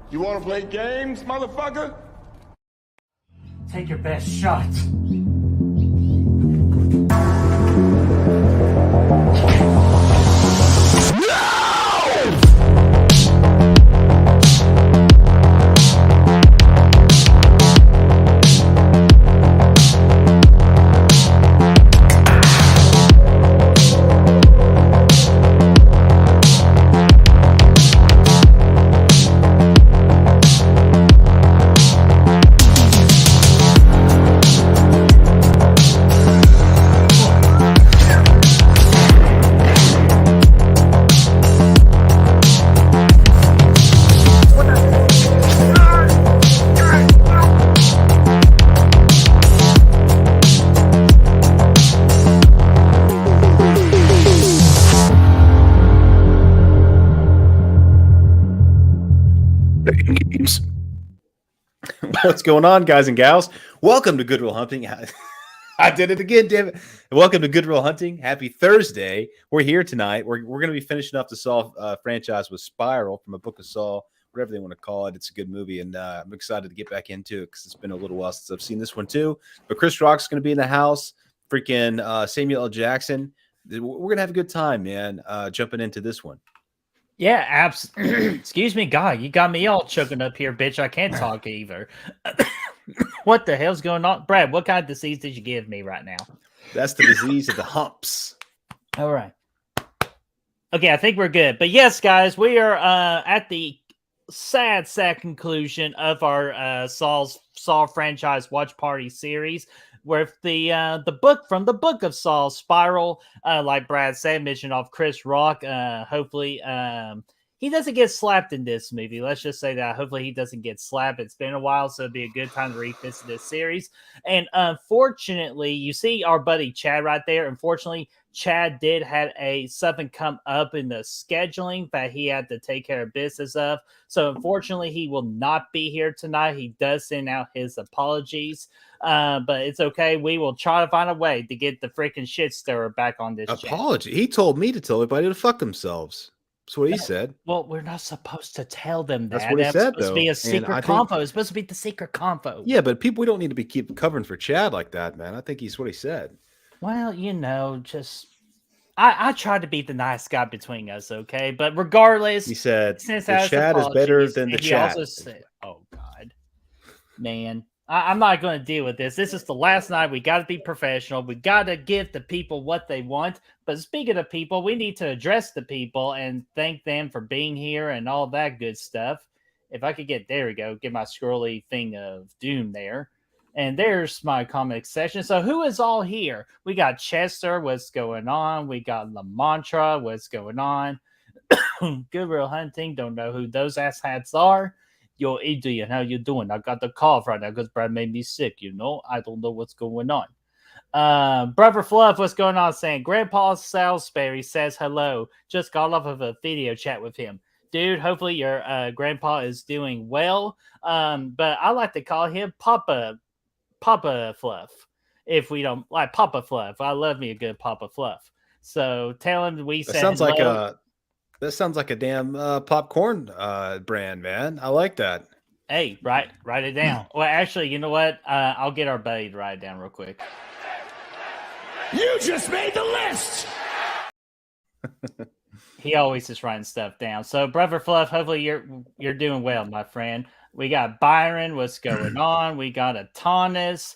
You want to play games, motherfucker? Take your best shot. What's going on, guys and gals? Welcome to Good Will Hunting. I did it again, damn it. Welcome to Good Will Hunting. Happy Thursday. We're here tonight. We're going to be finishing up the Saw franchise with Spiral from a Book of Saw, whatever they want to call it. It's a good movie, and I'm excited to get back into it because it's been a little while since I've seen this one too. But Chris Rock's going to be in the house. Freaking Samuel L. Jackson. We're going to have a good time, man, jumping into this one. Yeah, excuse me, God, you got me all choking up here, bitch. I can't talk either. What the hell's going on? Brad, what kind of disease did you give me right now? That's the disease of the humps. All right. Okay, I think we're good. But yes, guys, we are at the sad conclusion of our Saw franchise watch party series with the book from the Book of Saw, Spiral. Like Brad said, mission of Chris Rock. Hopefully, he doesn't get slapped in this movie. Let's just say that. Hopefully, he doesn't get slapped. It's been a while, so it'd be a good time to revisit this series. And unfortunately, you see our buddy Chad right there. Unfortunately, Chad did have something come up in the scheduling that he had to take care of business of. So unfortunately, he will not be here tonight. He does send out his apologies, but it's okay. We will try to find a way to get the freaking shit stirrer back on this apology. Channel. He told me to tell everybody to fuck themselves. That's what he said. Well, we're not supposed to tell them that. That's what he said, supposed though. To be a secret convo. It's supposed to be the secret convo. Yeah, but we don't need to keep covering for Chad like that, man. I think he's what he said. Well, just I try to be the nice guy between us, okay? But regardless, he said the Chad is better than the Chad. Also said, oh God, man, I'm not going to deal with this. This is the last night. We got to be professional. We got to give the people what they want. But speaking of people, we need to address the people and thank them for being here and all that good stuff. If I could get, there we go, get my scrolly thing of doom there. And there's my comic session. So who is all here? We got Chester, what's going on? We got La Mantra, what's going on? Good Will Hunting, don't know who those asshats are. Yo, Adrian, how you doing? I got the cough right now because Brad made me sick, I don't know what's going on. Brother Fluff, what's going on? Saying Grandpa Salisbury says hello. Just got off of a video chat with him. Dude, hopefully your grandpa is doing well. But I like to call him Papa Fluff. If we don't like Papa Fluff, I love me a good Papa Fluff. So tell him we said hello. That sounds like a damn popcorn brand, man. I like that. Hey, write it down. Well, actually, you know what? I'll get our buddy to write it down real quick. You just made the list. He always is writing stuff down. So, Brother Fluff, hopefully you're doing well, my friend. We got Byron. What's going on? We got Atanas.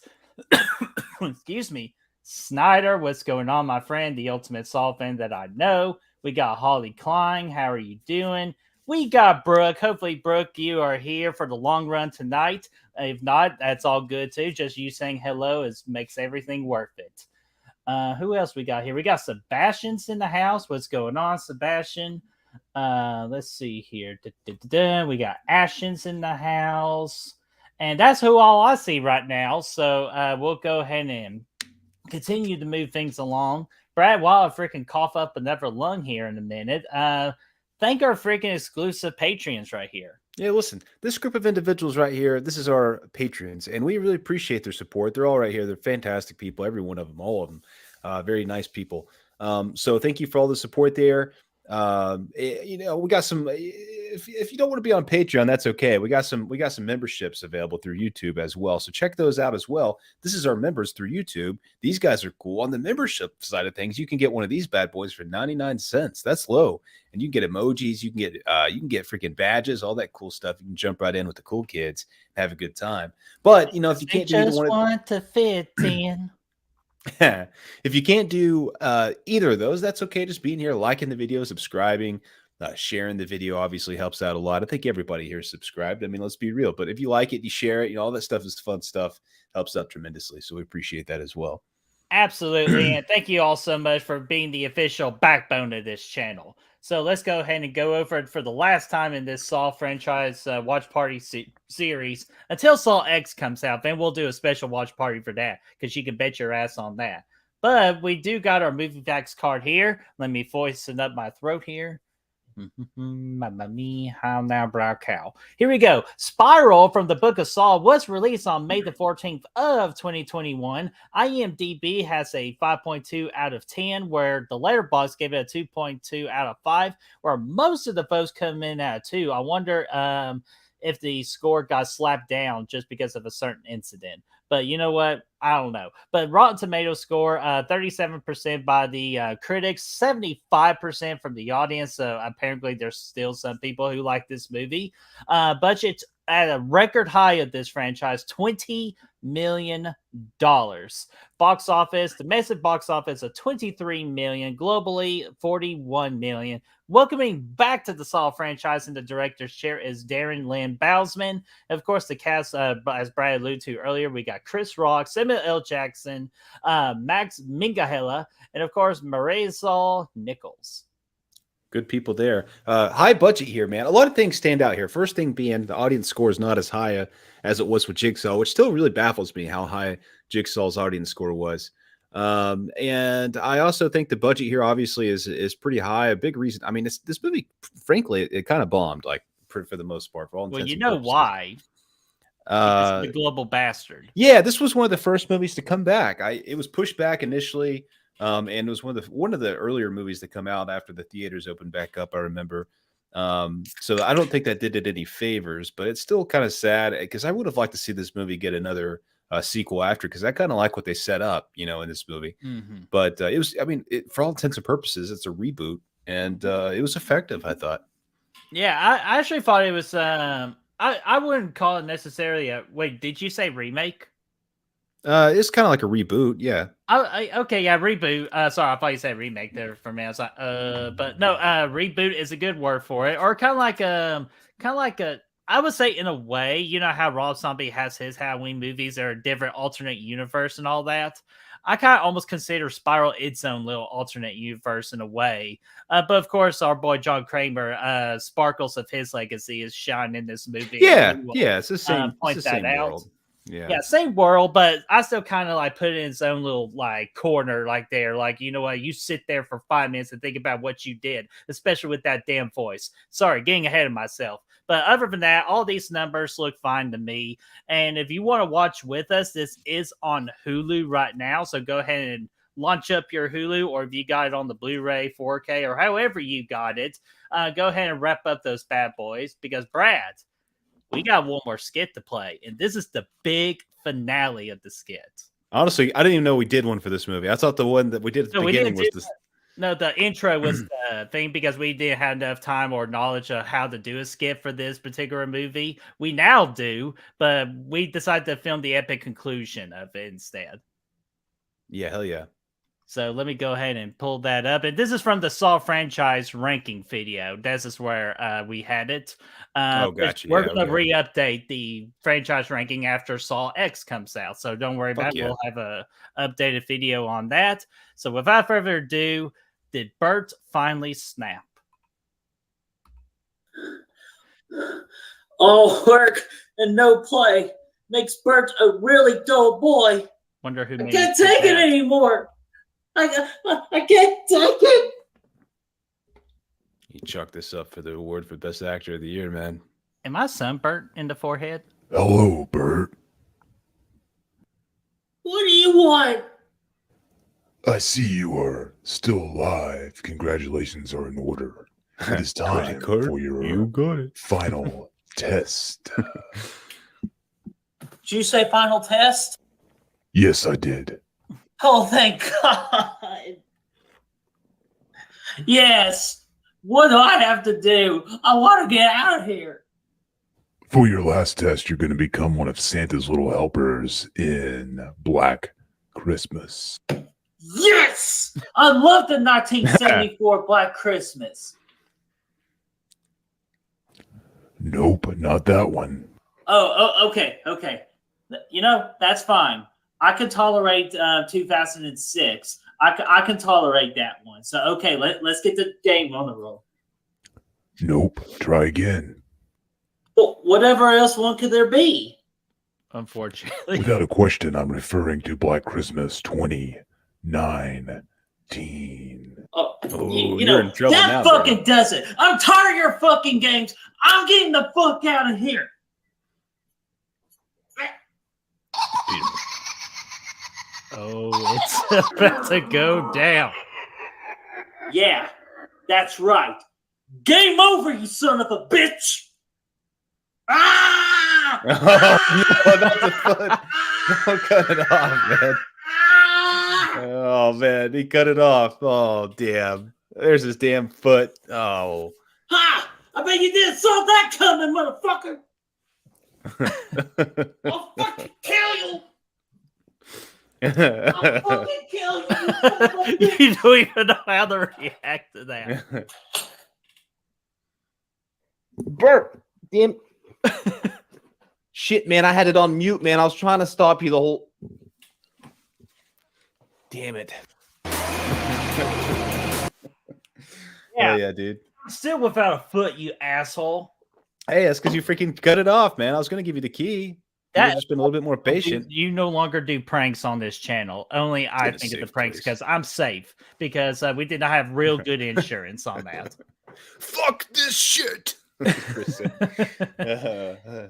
Excuse me. Snyder. What's going on, my friend? The ultimate Saw fan that I know. We got Holly Klein. How are you doing? We got Brooke. Hopefully, Brooke, you are here for the long run tonight. If not, that's all good too. Just you saying hello makes everything worth it. Who else we got here? We got Sebastian's in the house. What's going on, Sebastian? Let's see here. We got Ashton's in the house. And that's who all I see right now. So we'll go ahead and continue to move things along. Brad, while I freaking cough up another lung here in a minute, thank our freaking exclusive Patreons right here. Yeah, listen, this group of individuals right here, this is our patrons, and we really appreciate their support. They're all right here. They're fantastic people, every one of them, all of them. Very nice people. So thank you for all the support there. We got some. If you don't want to be on Patreon, that's okay. We got some memberships available through YouTube as well. So check those out as well. This is our members through YouTube. These guys are cool. On the membership side of things, you can get one of these bad boys for 99 cents. That's low. And you can get emojis, you can get freaking badges, all that cool stuff. You can jump right in with the cool kids, have a good time. But if you can't do either one, want to fit in. if you can't do either of those, that's okay. Just being here, liking the video, subscribing, sharing the video obviously helps out a lot. I think everybody here is subscribed. I mean, let's be real. But if you like it, you share it. All that stuff is fun stuff. Helps out tremendously. So we appreciate that as well. Absolutely. And thank you all so much for being the official backbone of this channel. So let's go ahead and go over it for the last time in this Saw franchise watch party series until Saw X comes out. Then we'll do a special watch party for that because you can bet your ass on that. But we do got our movie facts card here. Let me voicing up my throat here. Mamma mia, how now, brow cow. Here we go. Spiral from the Book of Saw was released on May the 14th of 2021. IMDb has a 5.2 out of 10, where the Letterboxd gave it a 2.2 out of 5, where most of the votes come in at 2. I wonder if the score got slapped down just because of a certain incident. But you know what? I don't know. But Rotten Tomatoes score, 37% by the critics, 75% from the audience. So apparently there's still some people who like this movie. Budget at a record high of this franchise, $20 million. Box office, domestic box office of 23 million, globally 41 million. Welcoming back to the Saw franchise in the director's chair is Darren Lynn Bousman. Of course, the cast, as Brad alluded to earlier, we got Chris Rock, Samuel L. Jackson, Max Minghella, and of course, Marisol Nichols. Good people there. High budget here, man. A lot of things stand out here. First thing being the audience score is not as high as it was with Jigsaw, which still really baffles me how high Jigsaw's audience score was. And I also think the budget here obviously is pretty high. A big reason. I mean, this movie, frankly, it kind of bombed, like for the most part. For all intents and purposes. Why? Because the global bastard. Yeah, this was one of the first movies to come back. It was pushed back initially. And it was one of the earlier movies that come out after the theaters opened back up, I remember. So I don't think that did it any favors, but it's still kind of sad because I would have liked to see this movie get another sequel after, because I kind of like what they set up, in this movie. Mm-hmm. But it was, I mean, for all intents and purposes, it's a reboot, and it was effective, I thought. Yeah, I actually thought it was. I wouldn't call it necessarily a. Wait, did you say remake? It's kind of like a reboot, yeah. Okay, yeah, reboot. Sorry, I thought you said remake there for me. I was like, but no, reboot is a good word for it, or kind of like a. I would say in a way, you know how Rob Zombie has his Halloween movies that are a different alternate universe and all that. I kind of almost consider Spiral its own little alternate universe in a way. But of course, our boy John Kramer, sparkles of his legacy is shining in this movie. Yeah, it's the same. Point it's the that same out. world. Yeah, same world, but I still kind of like put it in its own little like corner, like there. Like, you know what? You sit there for 5 minutes and think about what you did, especially with that damn voice. Sorry, getting ahead of myself. But other than that, all these numbers look fine to me. And if you want to watch with us, this is on Hulu right now. So go ahead and launch up your Hulu, or if you got it on the Blu-ray 4K or however you got it, go ahead and wrap up those bad boys, because Brad, we got one more skit to play, and this is the big finale of the skit. Honestly, I didn't even know we did one for this movie. I thought the one that we did at the beginning was this. No, the intro was the thing, because we didn't have enough time or knowledge of how to do a skit for this particular movie. We now do, but we decided to film the epic conclusion of it instead. Yeah, hell yeah. So let me go ahead and pull that up. And this is from the Saw franchise ranking video. This is where we had it. Gotcha. We're going to re-update the franchise ranking after Saw X comes out. So don't worry about it. We'll have a updated video on that. So without further ado, did Bert finally snap? All work and no play makes Bert a really dull boy. Wonder who I can't take it anymore. I can't take it. You chalk this up for the award for Best Actor of the Year, man. Am I sunburnt in the forehead? Hello, Bert. What do you want? I see you are still alive. Congratulations are in order. It is time Credit card? for your You got it. final test. Did you say final test? Yes, I did. Oh, thank God. Yes. What do I have to do? I want to get out of here. For your last test, you're going to become one of Santa's little helpers in Black Christmas. Yes! I love the 1974 Black Christmas. Nope, not that one. Oh, okay. You know, that's fine. I can tolerate 2006. I can tolerate that one. So, okay, let's get the game on the roll. Nope, try again. Well, whatever else one could there be? Unfortunately. Without a question, I'm referring to Black Christmas 2019. Oh, Oh, you you're know, in trouble that now, fucking brother. does it. I'm tired of your fucking games. I'm getting the fuck out of here. Oh, it's about to go down. Yeah, that's right. Game over, you son of a bitch. Ah! Oh, no, that's a foot. Don't cut it off, man. Oh, man, he cut it off. Oh, damn. There's his damn foot. Oh. Ha! I bet you didn't saw that coming, motherfucker. I'll fucking kill you. I'll fucking kill you. You son of a bitch. You don't even know how to react to that. Burp. Damn. Shit, man. I had it on mute, man. I was trying to stop you the whole. Damn it. Yeah. Oh, yeah, dude. Still without a foot, you asshole. Hey, that's because you freaking cut it off, man. I was going to give you the key. You've just been a little bit more patient. You no longer do pranks on this channel. Only I in a think of the safe pranks place. because I'm safe. Because we did not have real good insurance on that. Fuck this shit.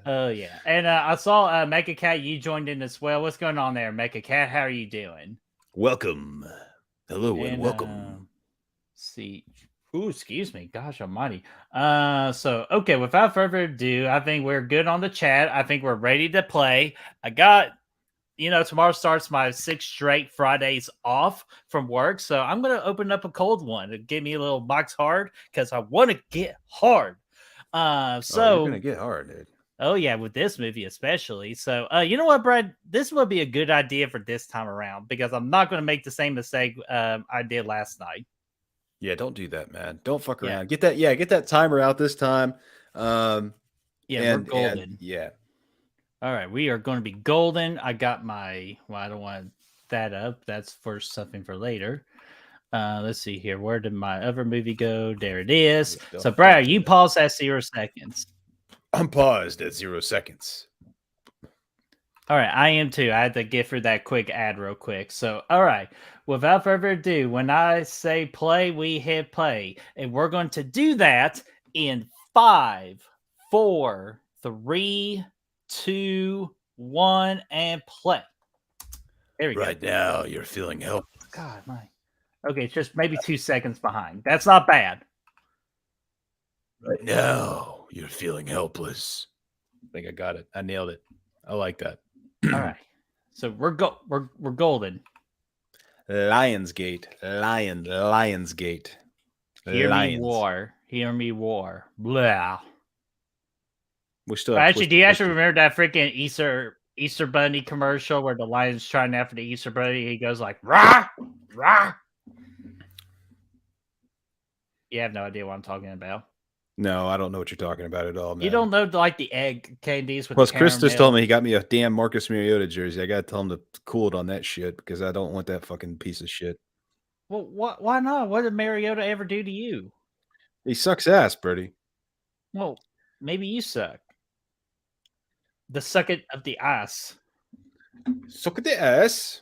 Oh yeah, and I saw Mecha Cat. You joined in as well. What's going on there, Mecha Cat? How are you doing? Welcome. Hello and welcome. See. Ooh, excuse me. Gosh almighty. So okay, without further ado, I think we're good on the chat. I think we're ready to play. I got, tomorrow starts my 6 straight Fridays off from work. So I'm gonna open up a cold one to give me a little box hard because I want to get hard. You're gonna get hard, dude. Oh yeah, with this movie especially. So, you know what, Brad? This would be a good idea for this time around because I'm not going to make the same mistake I did last night. Yeah, don't do that, man. Don't fuck Yeah. around. Get that timer out this time. Yeah, we're golden. Yeah. All right, we are going to be golden. I got my. Well, I don't want that up. That's for something for later. Let's see here. Where did my other movie go? There it is. Yeah, So, Brad, you pause at 0 seconds. I'm paused at 0 seconds. All right, I am too. I had to get through that quick ad real quick. So, all right, without further ado, when I say play, we hit play. And we're going to do that in 5, 4, 3, 2, 1, and play. There we go. Right now, you're feeling helpless. God, my. Okay, it's just maybe 2 seconds behind. That's not bad. Right now, you're feeling helpless. I think I got it. I nailed it. I like that. All right. So we're golden. Lionsgate. Lionsgate. Hear me war. Hear me war. Blah. We still Actually, do you actually remember that freaking Easter Bunny commercial where the lion's trying after the Easter Bunny? He goes like, rah, rah. You have no idea what I'm talking about. No, I don't know what you're talking about at all, man. You don't know like the egg candies with Plus, the Chris just caramel? told me he got me a damn Marcus Mariota jersey. I got to tell him to cool it on that shit because I don't want that fucking piece of shit. Well, why not? What did Mariota ever do to you? He sucks ass, Birdie. Well, maybe you suck. The sucket of the ass. Suck at the ass.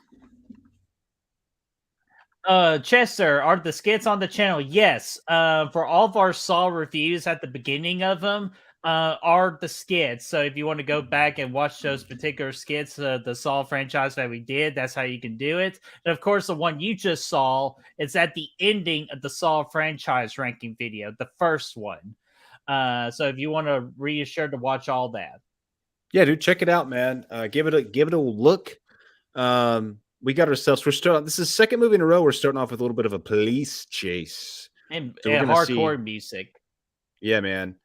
Chester, are the skits on the channel? Yes. For all of our Saw reviews at the beginning of them, are the skits. So if you want to go back and watch those particular skits, the Saw franchise that we did, that's how you can do it. And of course, the one you just saw is at the ending of the Saw franchise ranking video, the first one. So if you want to reassure to watch all that. Yeah, dude, check it out, man. Give it a look. We got ourselves. We're starting. This is the second movie in a row. We're starting off with a little bit of a police chase. And So we're gonna hardcore music. Yeah, man.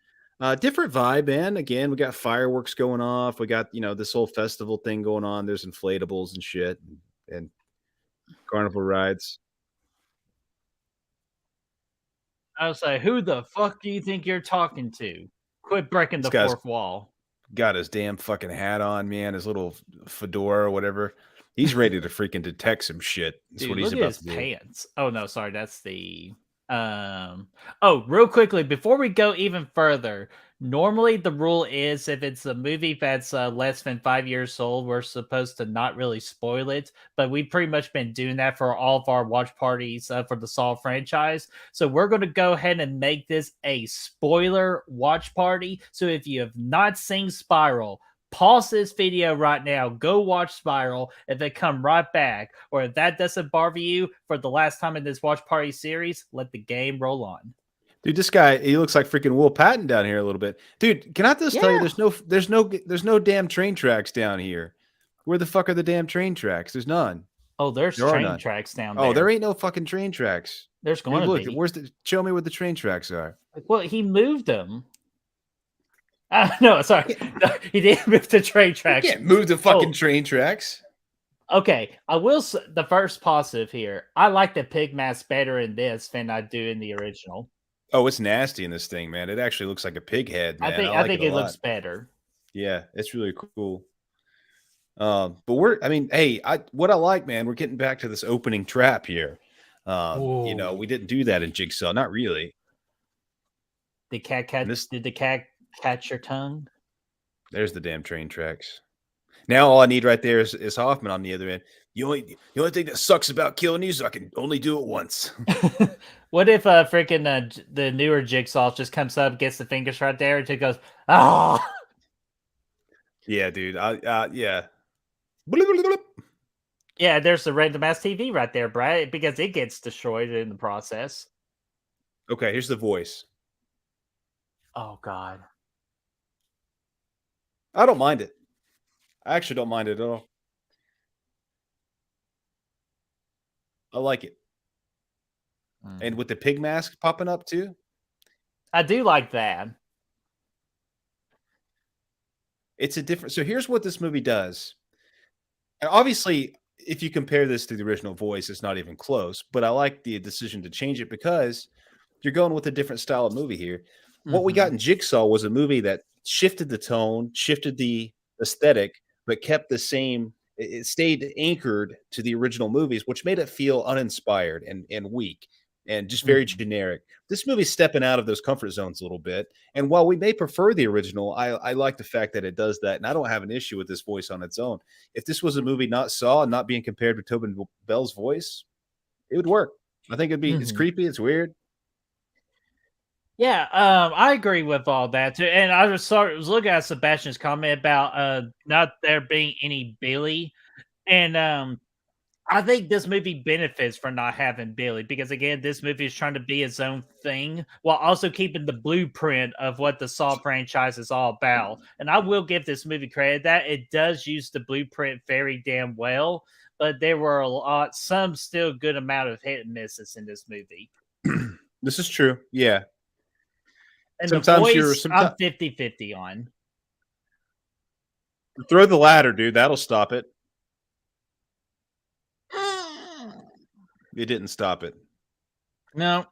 Different vibe, man. Again, we got fireworks going off. We got this whole festival thing going on. There's inflatables and shit and carnival rides. I was like, who the fuck do you think you're talking to? Quit breaking the This guy's- fourth wall. Got his damn fucking hat on, man. His little fedora or whatever. He's ready to freaking detect some shit. That's Dude, what he's look about at his to do. pants. Oh no, sorry, that's the real quickly before we go even further, normally the rule is if it's a movie that's less than 5 years old, we're supposed to not really spoil it, but we've pretty much been doing that for all of our watch parties for the Saw franchise. So we're going to go ahead and make this a spoiler watch party. So if you have not seen Spiral, pause this video right now, go watch Spiral, and then come right back. Or if that doesn't bother you for the last time in this watch party series, let the game roll on. Dude, this guy, he looks like freaking Will Patton down here a little bit. Dude, can I just tell you there's no damn train tracks down here. Where the fuck are the damn train tracks? There's none. Oh, there's There are train none. tracks down there. Oh, there ain't no fucking train tracks. There's Dude, going to look, be. show me where the train tracks are. Well, he moved them. No, sorry. No, he didn't move the train tracks. You can't move the fucking train tracks. Okay, I will say the first positive here. I like the pig mask better in this than I do in the original. Oh, it's nasty in this thing, man. It actually looks like a pig head, man. I think it it a lot. looks better. Yeah, it's really cool. But what I like, man, we're getting back to this opening trap here. We didn't do that in Jigsaw, not really. Did the cat catch your tongue? There's the damn train tracks. Now all I need right there is Hoffman on the other end. The only thing that sucks about killing you is I can only do it once. What if freaking the newer Jigsaw just comes up, gets the fingers right there, and just goes, ah. Yeah, dude. Yeah. Yeah, there's the random ass TV right there, Brad, because it gets destroyed in the process. Okay, here's the voice. Oh God. I don't mind it. I actually don't mind it at all. I like it. And with the pig mask popping up too. I do like that. It's a different. So here's what this movie does. And obviously, if you compare this to the original voice, it's not even close. But I like the decision to change it because you're going with a different style of movie here. What we got in Jigsaw was a movie that shifted the tone, shifted the aesthetic, but kept the same. It stayed anchored to the original movies, which made it feel uninspired and weak and just very generic. This movie's stepping out of those comfort zones a little bit. And while we may prefer the original, I like the fact that it does that. And I don't have an issue with this voice on its own. If this was a movie not Saw and not being compared with Tobin Bell's voice, it would work. I think it'd be, it's creepy. It's weird. Yeah, I agree with all that too. And I was looking at Sebastian's comment about not there being any Billy, and I think this movie benefits from not having Billy because again, this movie is trying to be its own thing while also keeping the blueprint of what the Saw franchise is all about. And I will give this movie credit that it does use the blueprint very damn well, but there were some still good amount of hit and misses in this movie. This is true. Yeah. And sometimes the voice, I'm 50-50 on. Throw the ladder, dude. That'll stop it. It didn't stop it. No,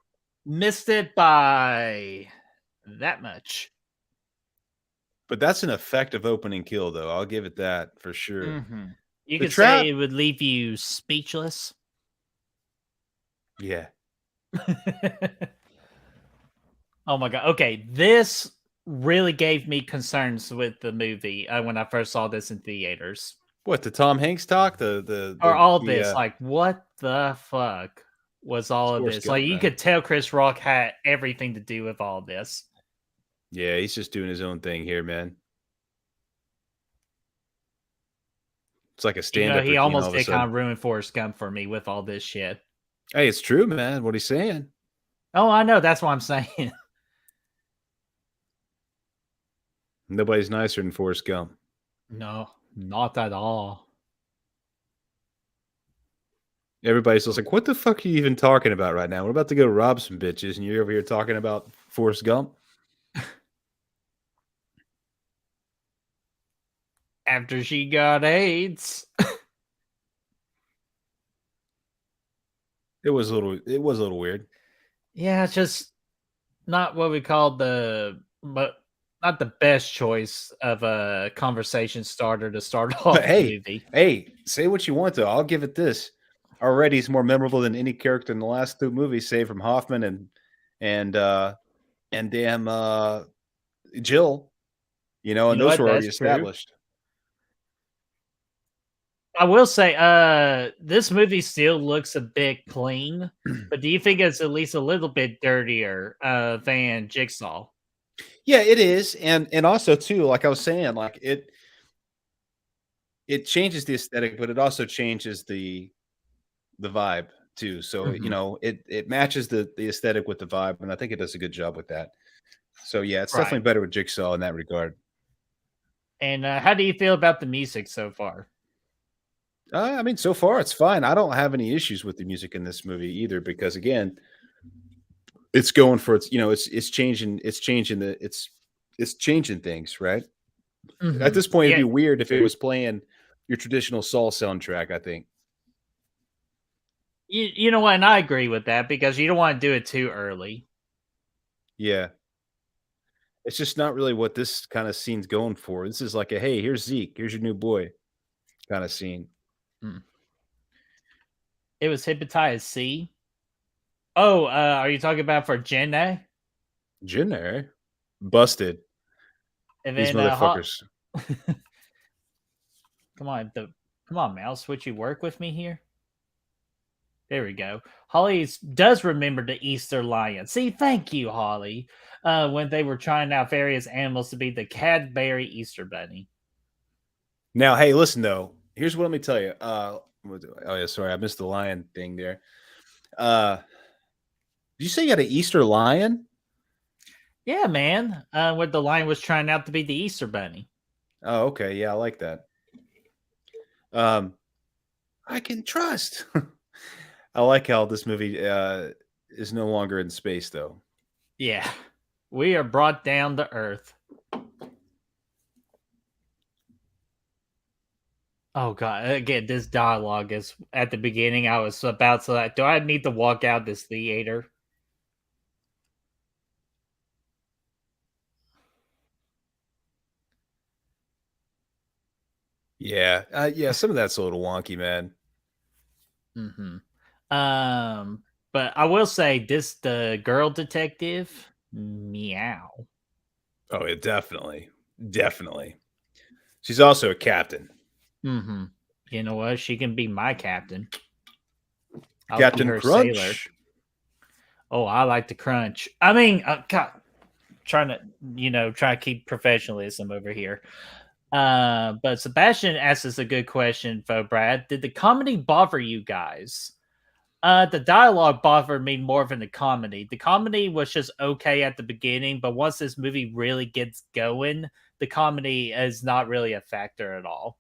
missed it by that much. But that's an effective opening kill, though. I'll give it that for sure. You could say it would leave you speechless. Yeah. Oh my God. Okay, this really gave me concerns with the movie when I first saw this in theaters. What, the Tom Hanks talk? This? Like, what the fuck was all of this? Like, you could tell Chris Rock had everything to do with all this. Yeah, he's just doing his own thing here, man. It's like a Even though stand-up he routine all almost of a did kind sudden. of ruin Forrest Gump for me with all this shit. Hey, it's true, man. What he's saying. Oh, I know. That's what I'm saying. Nobody's nicer than Forrest Gump. No, not at all. Everybody's just like, what the fuck are you even talking about right now? We're about to go rob some bitches, and you're over here talking about Forrest Gump? After she got AIDS. It was a little weird. Yeah, it's just not what we call but not the best choice of a conversation starter to start off But the movie. hey, say what you want, though. I'll give it this. Already, he's more memorable than any character in the last two movies, save from Hoffman and damn Jill. You know, You and know those what? were already That's true. established. I will say, this movie still looks a bit clean, but do you think it's at least a little bit dirtier than Jigsaw? Yeah, it is, and also too, like I was saying, like it changes the aesthetic, but it also changes the vibe too. So you Mhm. know, it matches the aesthetic with the vibe, and I think it does a good job with that. So yeah, it's definitely Right. better with Jigsaw in that regard. And how do you feel about the music so far? I mean, so far it's fine. I don't have any issues with the music in this movie either, because again, it's going for its, you know, it's changing things, right? At Mhm. this point, it'd Yeah, be weird if it was playing your traditional Saul soundtrack, I think. you know what? And I agree with that because you don't want to do it too early. Yeah. It's just not really what this kind of scene's going for. This is like a, hey, here's Zeke, here's your new boy kind of scene. Mm. It was Hypnotized C. Oh, are you talking about for Jenna? Jenner busted And these then motherfuckers. come on, come on, Mouse, would you work with me here? There we go. Holly does remember the Easter lion. See, thank you, Holly. When they were trying out various animals to be the Cadbury Easter Bunny. Now, hey, listen though. Here's what let me tell you. Oh yeah, sorry, I missed the lion thing there. Did you say you got an Easter lion? Yeah, man. When the lion was trying out to be the Easter Bunny. Oh, okay, yeah, I like that. Um, I can trust. I like how this movie is no longer in space, though. Yeah. We are brought down to Earth. Oh god! Again, this dialogue is at the beginning. I was about to like, do I need to walk out this theater? Yeah, yeah. Some of that's a little wonky, man. Mm-hmm. But I will say this: the girl detective, meow. Oh, yeah, definitely, definitely. She's also a captain. Mm-hmm. You know what? She can be my captain. I'll be Captain her sailor. Crunch. Oh, I like to crunch. I mean, God, trying to try to keep professionalism over here. But Sebastian asks us a good question, for Brad. Did the comedy bother you guys? The dialogue bothered me more than the comedy. The comedy was just okay at the beginning, but once this movie really gets going, the comedy is not really a factor at all.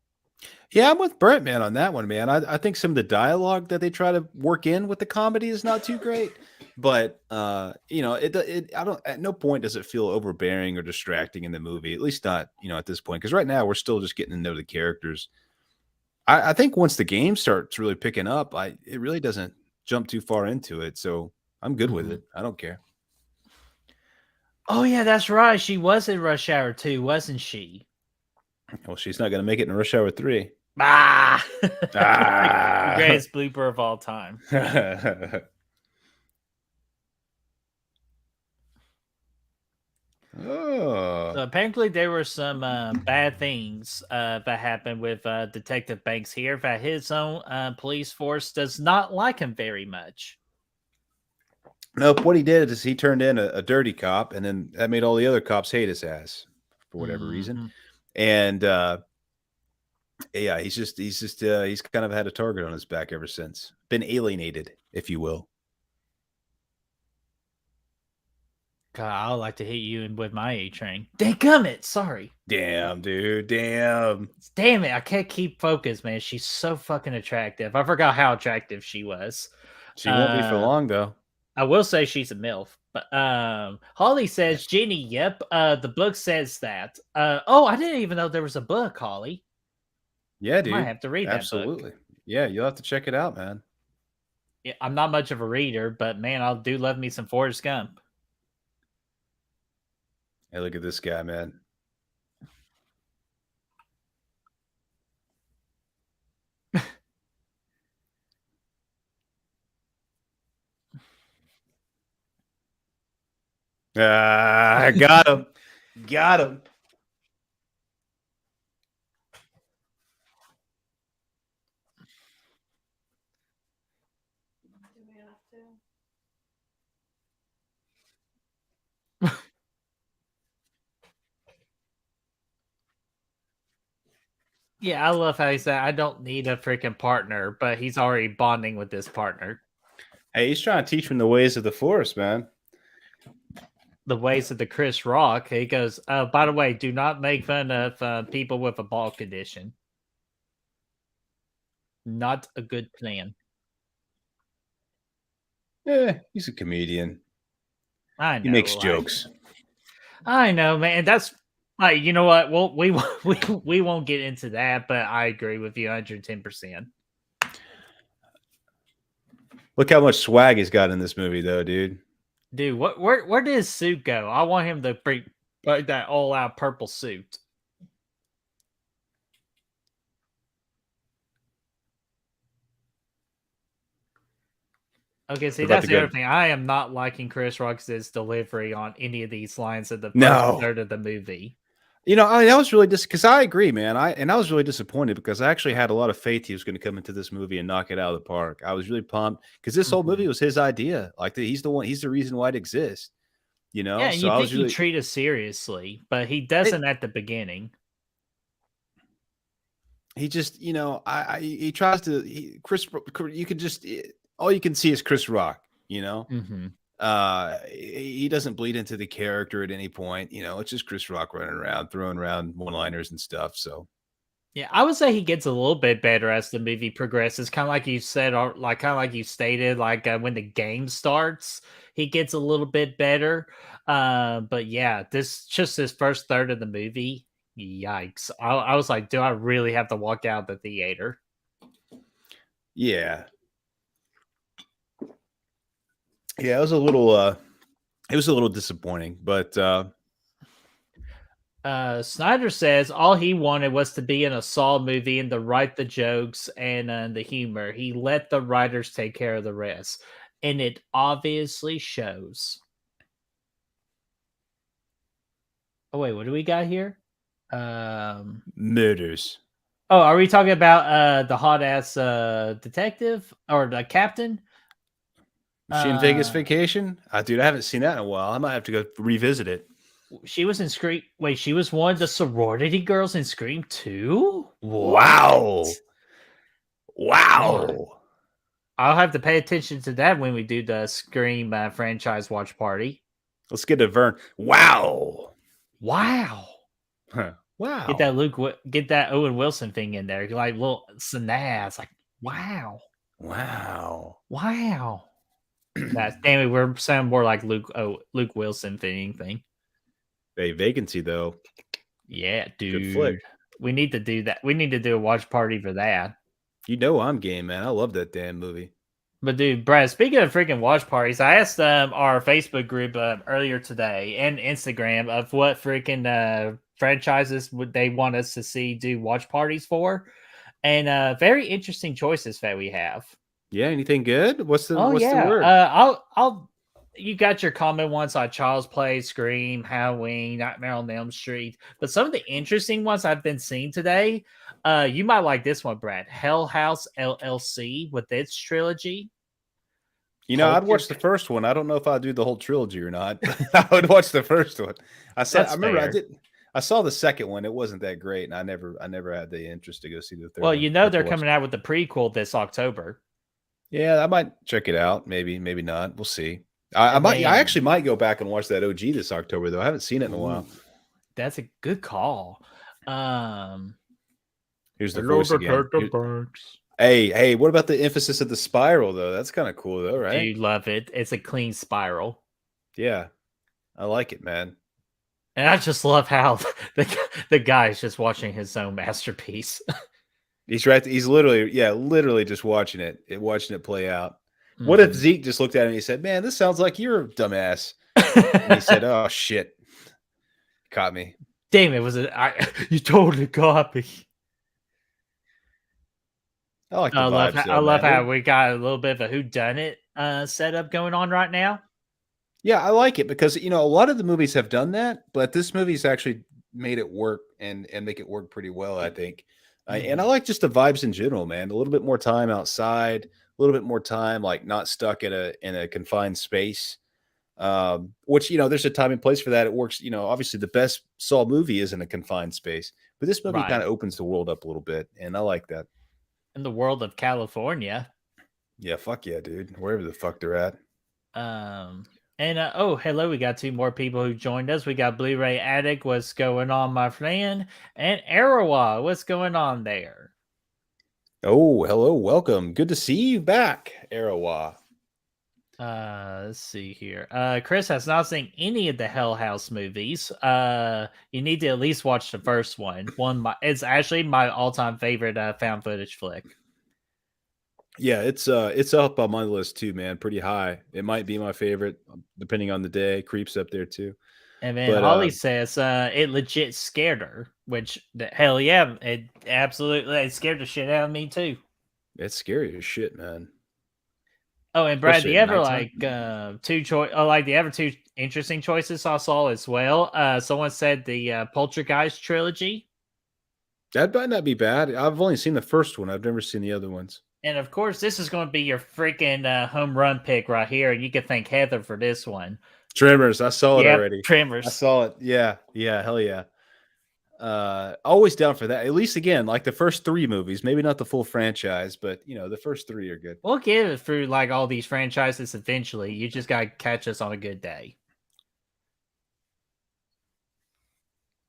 Yeah, I'm with Brent, man, on that one, man. I think some of the dialogue that they try to work in with the comedy is not too great, but you know, I don't at no point does it feel overbearing or distracting in the movie. At least not, you know, at this point, because right now we're still just getting to know the characters. I think once the game starts really picking up, it really doesn't jump too far into it. So I'm good with Mhm. it. I don't care. Oh yeah, that's right. She was in Rush Hour 2, wasn't she? Well, she's not going to make it in Rush Hour 3. Ah, the Ah. greatest blooper of all time. Oh. So apparently there were some bad things that happened with Detective Banks here. That his own police force does not like him very much. Nope. What he did is he turned in a dirty cop, and then that made all the other cops hate his ass for whatever reason. Mhm. And yeah, he's kind of had a target on his back ever since. Been alienated, if you will. God, I would like to hit you in with my A train. Dadgummit, sorry. Damn, dude. Damn. Damn it, I can't keep focused, man. She's so fucking attractive. I forgot how attractive she was. She won't be for long, though. I will say she's a MILF. But Holly says, Ginny, yep. The book says that. Oh, I didn't even know there was a book, Holly. Yeah, dude. I might have to read that book. Absolutely. Yeah, you'll have to check it out, man. Yeah, I'm not much of a reader, but man, I do love me some Forrest Gump. Hey, look at this guy, man. I got him. Got him. Yeah, I love how he said, I don't need a freaking partner, but he's already bonding with this partner. Hey, he's trying to teach him the ways of the forest, man. The ways of the Chris Rock. He goes, by the way, do not make fun of people with a ball condition. Not a good plan. Yeah, he's a comedian. I know. He makes jokes. I know, man. That's like, you know what? Well, we won't get into that, but I agree with you 110%. Look how much swag he's got in this movie, though, dude. Dude, where did his suit go? I want him to bring that all-out purple suit. Okay, see, that's the other thing. I am not liking Chris Rock's delivery on any of these lines of the first third of the movie. You know, I was really because I agree, man. I was really disappointed because I actually had a lot of faith he was going to come into this movie and knock it out of the park. I was really pumped because this whole movie was his idea. Like he's the reason why it exists. You know, yeah. so You I think was really he treat us seriously, but he doesn't at the beginning. He just, you know, he tries to Chris. You can just all you can see is Chris Rock. You know, he doesn't bleed into the character at any point. You know, it's just Chris Rock running around, throwing around one-liners and stuff. So, yeah, I would say he gets a little bit better as the movie progresses. Kind of like you said, or like kind of like you stated, like when the game starts, he gets a little bit better. But yeah, this first third of the movie. Yikes! I was like, do I really have to walk out the theater? yeah. Yeah, it was a little disappointing, but Snyder says all he wanted was to be in a Saw movie and to write the jokes and the humor. He let the writers take care of the rest, and it obviously shows. Oh wait, what do we got here? murders. Oh, are we talking about the hot ass detective or the captain? Was she in Vegas Vacation? Dude, I haven't seen that in a while. I might have to go revisit it. She was in Scream. Wait, she was one of the sorority girls in Scream 2? Wow. Wow. I'll have to pay attention to that when we do the Scream franchise watch party. Let's get to Vern. Wow. Wow. Huh. Wow. Get that Owen Wilson thing in there. Like little snaz. Like, wow. Wow. Wow. That's damn it. We're sounding more like Luke Wilson thing. Hey, Vacancy though. Yeah, dude. Good flick. We need to do that. We need to do a watch party for that. You know I'm game, man. I love that damn movie. But dude, Brad, speaking of freaking watch parties, I asked our Facebook group earlier today and Instagram of what freaking franchises would they want us to see do watch parties for, and very interesting choices that we have. Yeah, anything good? What's the Oh what's yeah, the word? I'll. You got your common ones like Child's Play, Scream, Halloween, Nightmare on Elm Street. But some of the interesting ones I've been seeing today, you might like this one, Brad. Hell House LLC with its trilogy. You know, I'd watch the first one. I don't know if I'd do the whole trilogy or not. I would watch the first one. I remember fair. I saw the second one. It wasn't that great, and I never had the interest to go see the third. Well, one. you know they're coming out with the prequel this October. Yeah, I might check it out. Maybe not. We'll see. I actually might go back and watch that OG this October though. I haven't seen it in a while. That's a good call. Here's the voice again. Hey, what about the emphasis of the spiral though? That's kind of cool though, right? You love it. It's a clean spiral. Yeah, I like it, man. And I just love how the guy is just watching his own masterpiece. He's right. He's literally just watching it play out. What if Zeke just looked at him and he said, "Man, this sounds like you're a dumbass." And he said, "Oh shit, caught me." Damn, you totally got me. I love how we got a little bit of a whodunit setup going on right now. Yeah, I like it because a lot of the movies have done that, but this movie's actually made it work and make it work pretty well, I think. And I like just the vibes in general, man. A little bit more time outside, a little bit more time like not stuck in a confined space. Which there's a time and place for that. It works. Obviously the best Saw movie is in a confined space, but this movie kind of opens the world up a little bit, and I like that. In the world of California. Yeah, fuck yeah, dude. Wherever the fuck they're at. Hello, we got 2 more people who joined us. We got Blu-ray Addict, what's going on, my friend? And Arawa, what's going on there? Oh, hello, welcome. Good to see you back, Arawa. Let's see here. Chris has not seen any of the Hell House movies. You need to at least watch the first one. It's actually my all-time favorite found footage flick. Yeah, it's up on my list too, man. Pretty high. It might be my favorite, depending on the day. Creeps up there too. And then Holly says it legit scared her, which hell yeah, it scared the shit out of me too. It's scary as shit, man. Oh, and Brad, do you ever do you ever 2 interesting choices I saw as well? Someone said the Poltergeist trilogy. That might not be bad. I've only seen the first one. I've never seen the other ones. And of course, this is going to be your freaking home run pick right here, and you can thank Heather for this one. Tremors, I saw it already. Tremors, I saw it. Yeah, hell yeah. Always down for that. At least again, like the first 3 movies, maybe not the full franchise, but the first 3 are good. We'll get it through like all these franchises eventually. You just gotta catch us on a good day.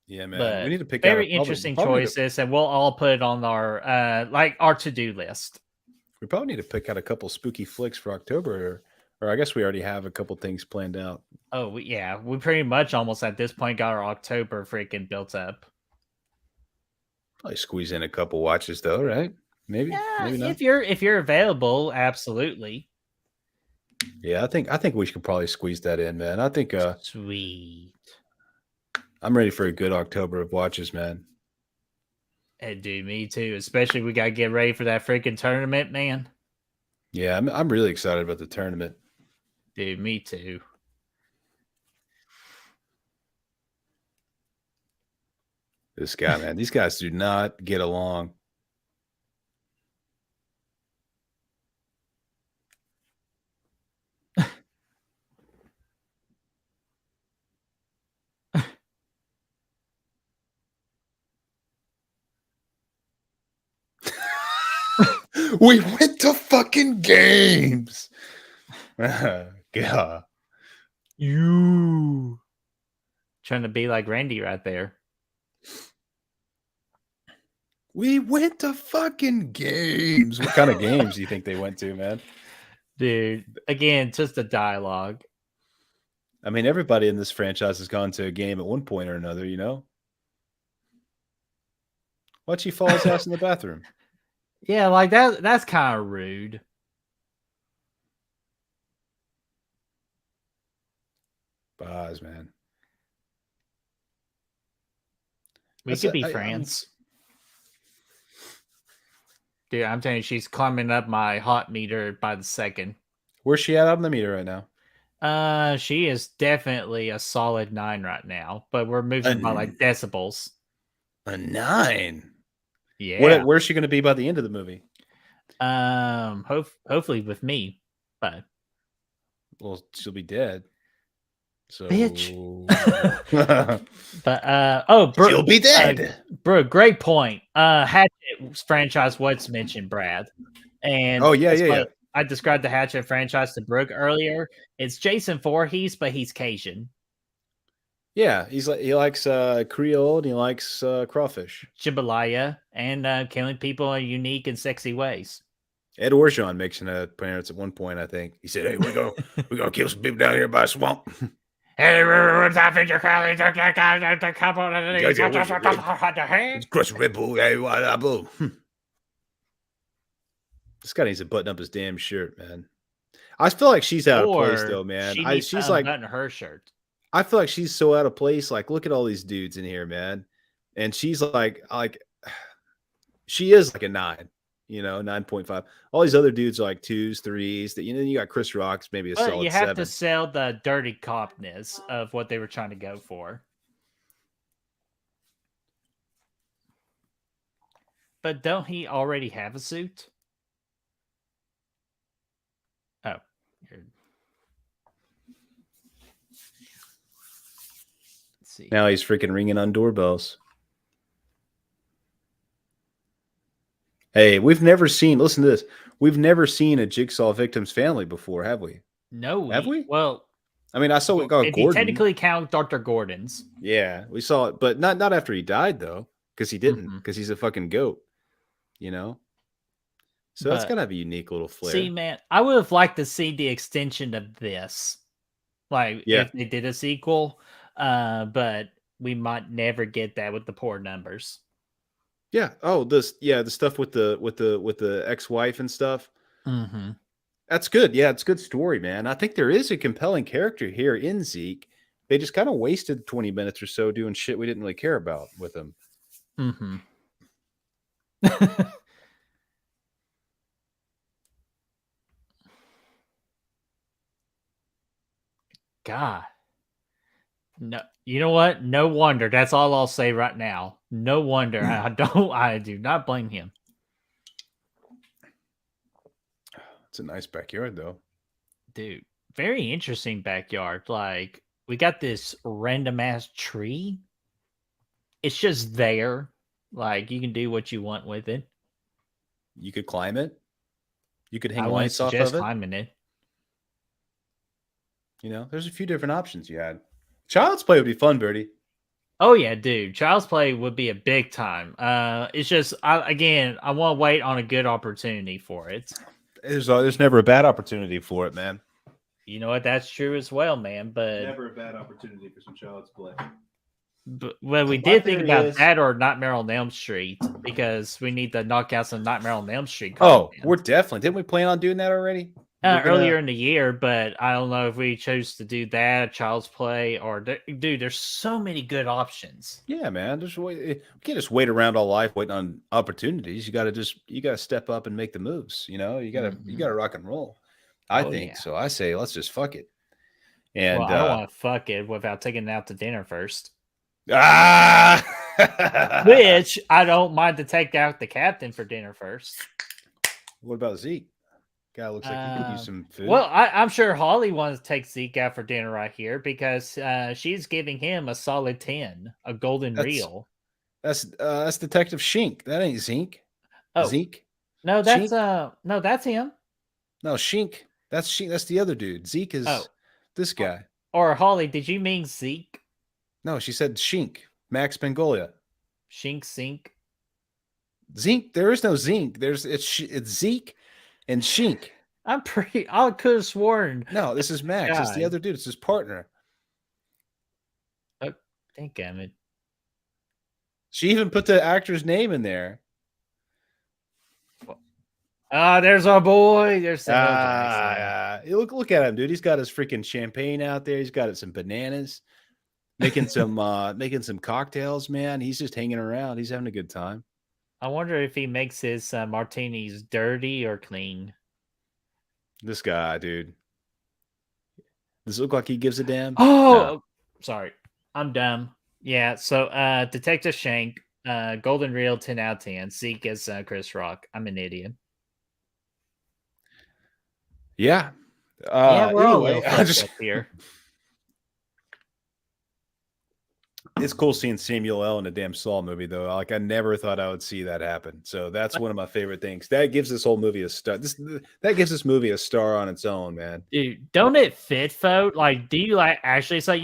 Yeah, man. But we need to pick very interesting choices, and we'll all put it on our to-do list. We probably need to pick out a couple spooky flicks for October, or I guess we already have a couple things planned out. Oh, we pretty much almost at this point got our October freaking built up. Probably squeeze in a couple watches though, right? Maybe not. If you're available, absolutely. Yeah, I think we should probably squeeze that in, man. I think sweet. I'm ready for a good October of watches, man. Hey, dude, me too. Especially we gotta get ready for that freaking tournament, man. Yeah, I'm really excited about the tournament. Dude, me too. This guy, man. These guys do not get along. We went to fucking games. God. You trying to be like Randy right there. We went to fucking games. What kind of games do you think they went to, man? Dude, again, just the dialogue. I mean, everybody in this franchise has gone to a game at one point or another, Why'd she fall his ass in the bathroom? Yeah, like that's kind of rude. Baz, man. We could be friends. Dude, I'm telling you, she's climbing up my hot meter by the second. Where's she at on the meter right now? She is definitely a solid 9 right now, but we're moving by like decibels. A 9? Yeah. Where's she going to be by the end of the movie? Hopefully with me, but Well, she'll be dead. So, Bitch. She'll But be dead. bro, great point. Hatchet franchise was mentioned, Brad, and Oh yeah, that's yeah, why yeah. I described the Hatchet franchise to Brooke earlier. It's Jason Voorhees, but he's Cajun. Yeah, he likes Creole and he likes crawfish. Jambalaya, and killing people in unique and sexy ways. Ed Orgeron makes an appearance at one point. I think he said, "Hey, we're gonna kill some people down here by a swamp." Hey, what's up, Victor Crowley? It's Crush Red Bull. Hey, what boo? This guy needs to button up his damn shirt, man. I feel like she's out of place though, man. She needs She's to like, unbutton her shirt. I feel like she's so out of place. Like, look at all these dudes in here, man. And she's like, she is like a 9, 9.5. All these other dudes are like 2s, 3s. That you got Chris Rock's maybe a But solid you have 7. to sell the dirty copness of what they were trying to go for. But don't he already have a suit? Oh. Let's see. Now he's freaking ringing on doorbells. Hey, listen to this. We've never seen a Jigsaw victim's family before, have we? No. Have we? Well, I mean, I saw we got if Gordon. you technically count Dr. Gordon's. Yeah, we saw it, but not after he died though, because he didn't, because he's a fucking goat, So that's gonna have a unique little flair. See, man, I would have liked to see the extension of this, if they did a sequel, but we might never get that with the poor numbers. Yeah. Oh, the stuff with the ex-wife and stuff. Mm-hmm. That's good. Yeah, it's a good story, man. I think there is a compelling character here in Zeke. They just kind of wasted 20 minutes or so doing shit we didn't really care about with him. Mm-hmm. God. No, you know what? No wonder. That's all I'll say right now. No wonder. I do not blame him. It's a nice backyard though. Dude, very interesting backyard. Like, we got this random ass tree. It's just there. Like, you can do what you want with it. You could climb it. You could hang I wouldn't lights off suggest of it. climbing it. There's a few different options you had. Child's play would be fun, Birdie. Oh yeah, dude. Child's play would be a big time. It's just I want to wait on a good opportunity for it. There's never a bad opportunity for it, man. You know what? That's true as well, man. But never a bad opportunity for some Child's play. But we did think about that or Nightmare on Elm Street, because we need to knock out some Nightmare on Elm Street. We're definitely. Didn't we plan on doing that already? Earlier in the year, but I don't know if we chose to do that, Child's Play, or dude, there's so many good options. Yeah, man. We can't just wait around all life waiting on opportunities. You gotta step up and make the moves. You gotta rock and roll. I think so. I say let's just fuck it. And I don't want to fuck it without taking it out to dinner first. Which Which I don't mind to take out the captain for dinner first. What about Zeke? Guy looks like he could use some food. Well, I'm sure Holly wants to take Zeke out for dinner right here, because she's giving him a solid 10, a golden reel. That's Detective Shink. That ain't Zeke. Oh, Zeke? No, that's Shink? that's him. No, Shink. That's Shink. That's the other dude. Zeke is this guy. Or Holly, did you mean Zeke? No, she said Shink. Max Bengolia. Shink Sink. Zeke. There is no Zeke. It's Zeke and Shink. I could have sworn. No, this is Max. It's the other dude. It's his partner. Oh, thank God. She even put the actor's name in there. There's our boy. There's look at him, dude. He's got his freaking champagne out there. He's got some bananas, making some cocktails, man. He's just hanging around. He's having a good time. I wonder if he makes his martinis dirty or clean. This guy, dude. Does it look like he gives a damn? Oh, no. Sorry. I'm dumb. Yeah, so Detective Shank, golden reel, 10 out of 10. Zeke as Chris Rock. I'm an idiot. Yeah. Yeah, we're all a Anyway, little fucked up here. it's cool seeing Samuel L. in a damn Saw movie, though. Like, I never thought I would see that happen. So that's one of my favorite things. That gives this whole movie a star. That gives this movie a star on its own, man. Dude, don't it fit, folk? Like, do you like actually say,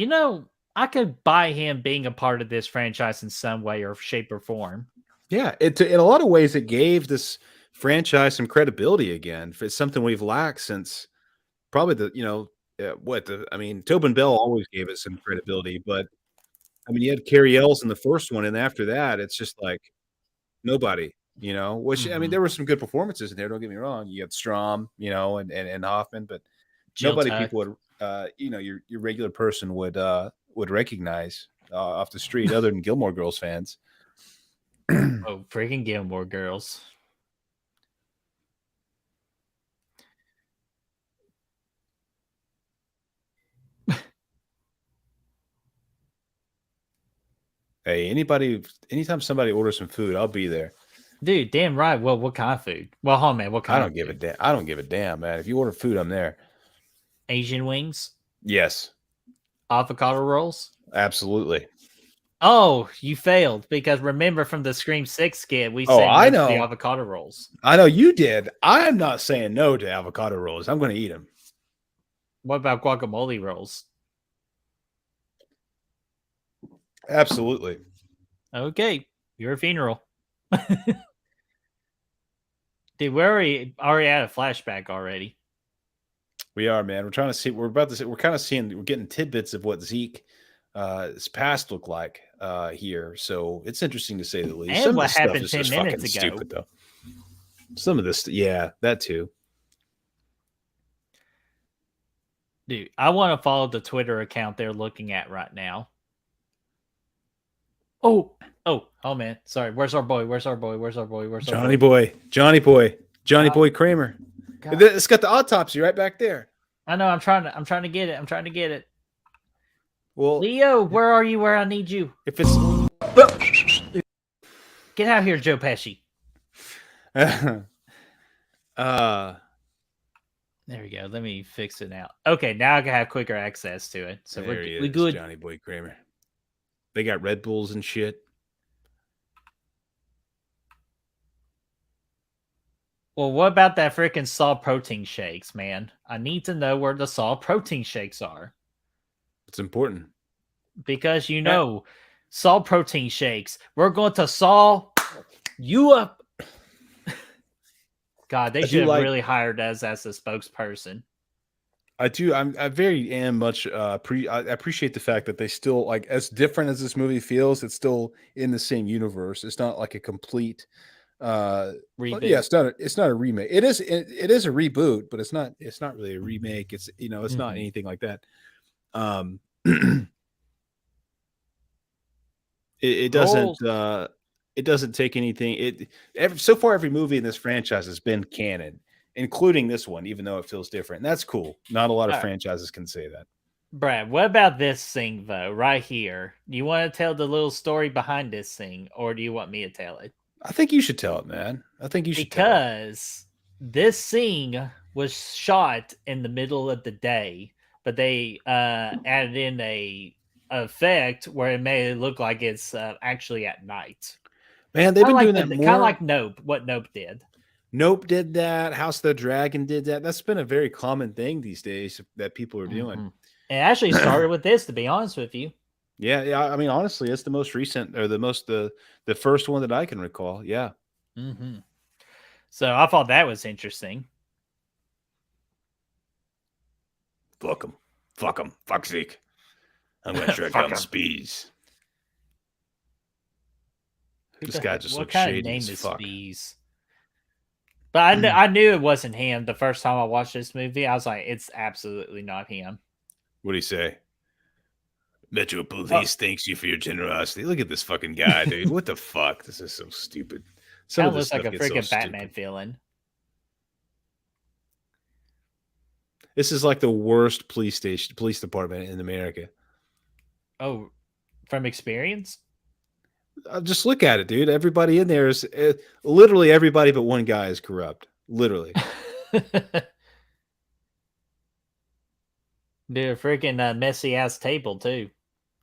I could buy him being a part of this franchise in some way or shape or form. Yeah, in a lot of ways, it gave this franchise some credibility again. It's something we've lacked since probably Tobin Bell always gave it some credibility, but I mean, you had Carrie Ells in the first one, and after that, it's just like nobody, which I mean, there were some good performances in there. Don't get me wrong. You had Strom, and Hoffman, but Jill nobody Tuck. people would, your regular person would recognize off the street other than Gilmore Girls fans. Oh, freaking Gilmore Girls. Hey, anytime somebody orders some food, I'll be there. Dude, damn right. Well, what kind of food? Well, hold on, man. What kind I don't of give a food? damn. I don't give a damn, man. If you order food, I'm there. Asian wings? Yes, Avocado rolls? absolutely. Oh, you failed because remember from the Scream 6 skit, we Oh, said I no to the know. avocado rolls. I know you did. I'm not saying no to avocado rolls. I'm going to eat them. What about guacamole rolls? Absolutely. Okay, your funeral. Dude, we're already at a flashback already. We are, man. We're trying to see. We're kind of seeing. We're getting tidbits of what Zeke's past looked like here. So it's interesting to say the least. And Some what of this stuff happened is 10 just minutes fucking ago. stupid, though. Some of this, yeah, that too. Dude, I want to follow the Twitter account they're looking at right now. Oh, man. Sorry. Where's our boy? Johnny Boy Kramer. God. It's got the autopsy right back there. I know. I'm trying to get it. Well, Leo, where are you? Where I need you? if it's Get out here, Joe Pesci. There we go. Let me fix it now. Okay, now I can have quicker access to it. So we good. Johnny Boy Kramer. They got Red Bulls and shit. Well, what about that freaking Saw protein shakes, man? I need to know where the Saw protein shakes are. It's important. Because Saw protein shakes. We're going to Saw you up. God, they should have really hired us as a spokesperson. I do. I very am much. I appreciate the fact that they still, like, as different as this movie feels, it's still in the same universe. It's not like a complete reboot. Yeah, it's not a remake. It is a reboot, but it's not really a remake. It's it's not anything like that. It doesn't take anything. So far every movie in this franchise has been canon, including this one, even though it feels different. And that's cool. Not a lot of franchises can say that. Brad, what about this thing though, right here? Do you want to tell the little story behind this thing, or do you want me to tell it? I think you should tell it, man. I think you should because this scene was shot in the middle of the day, but they added in a effect where it made it look like it's actually at night. Man, they've been doing that more. Kind of like Nope. What Nope did. Nope did that. House of the Dragon did that. That's been a very common thing these days that people are doing. It actually started with this, to be honest with you. Yeah. I mean, honestly, it's the most recent, or the first one that I can recall. Yeah. So I thought that was interesting. Fuck him. Fuck Zeke. I'm gonna track down Spees. This guy just looks shady as fuck. Spees? But I knew it wasn't him the first time I watched this movie. I was like, it's absolutely not him. What'd he say? Metro Police thanks you for your generosity. Look at this fucking guy, dude. What the fuck? This is so stupid. Kind of looks like a freaking Batman villain. This is like the worst police department in America. Oh, from experience? Just look at it, dude. Everybody in there is literally everybody but one guy is corrupt. Literally. Dude, a freaking messy ass table too.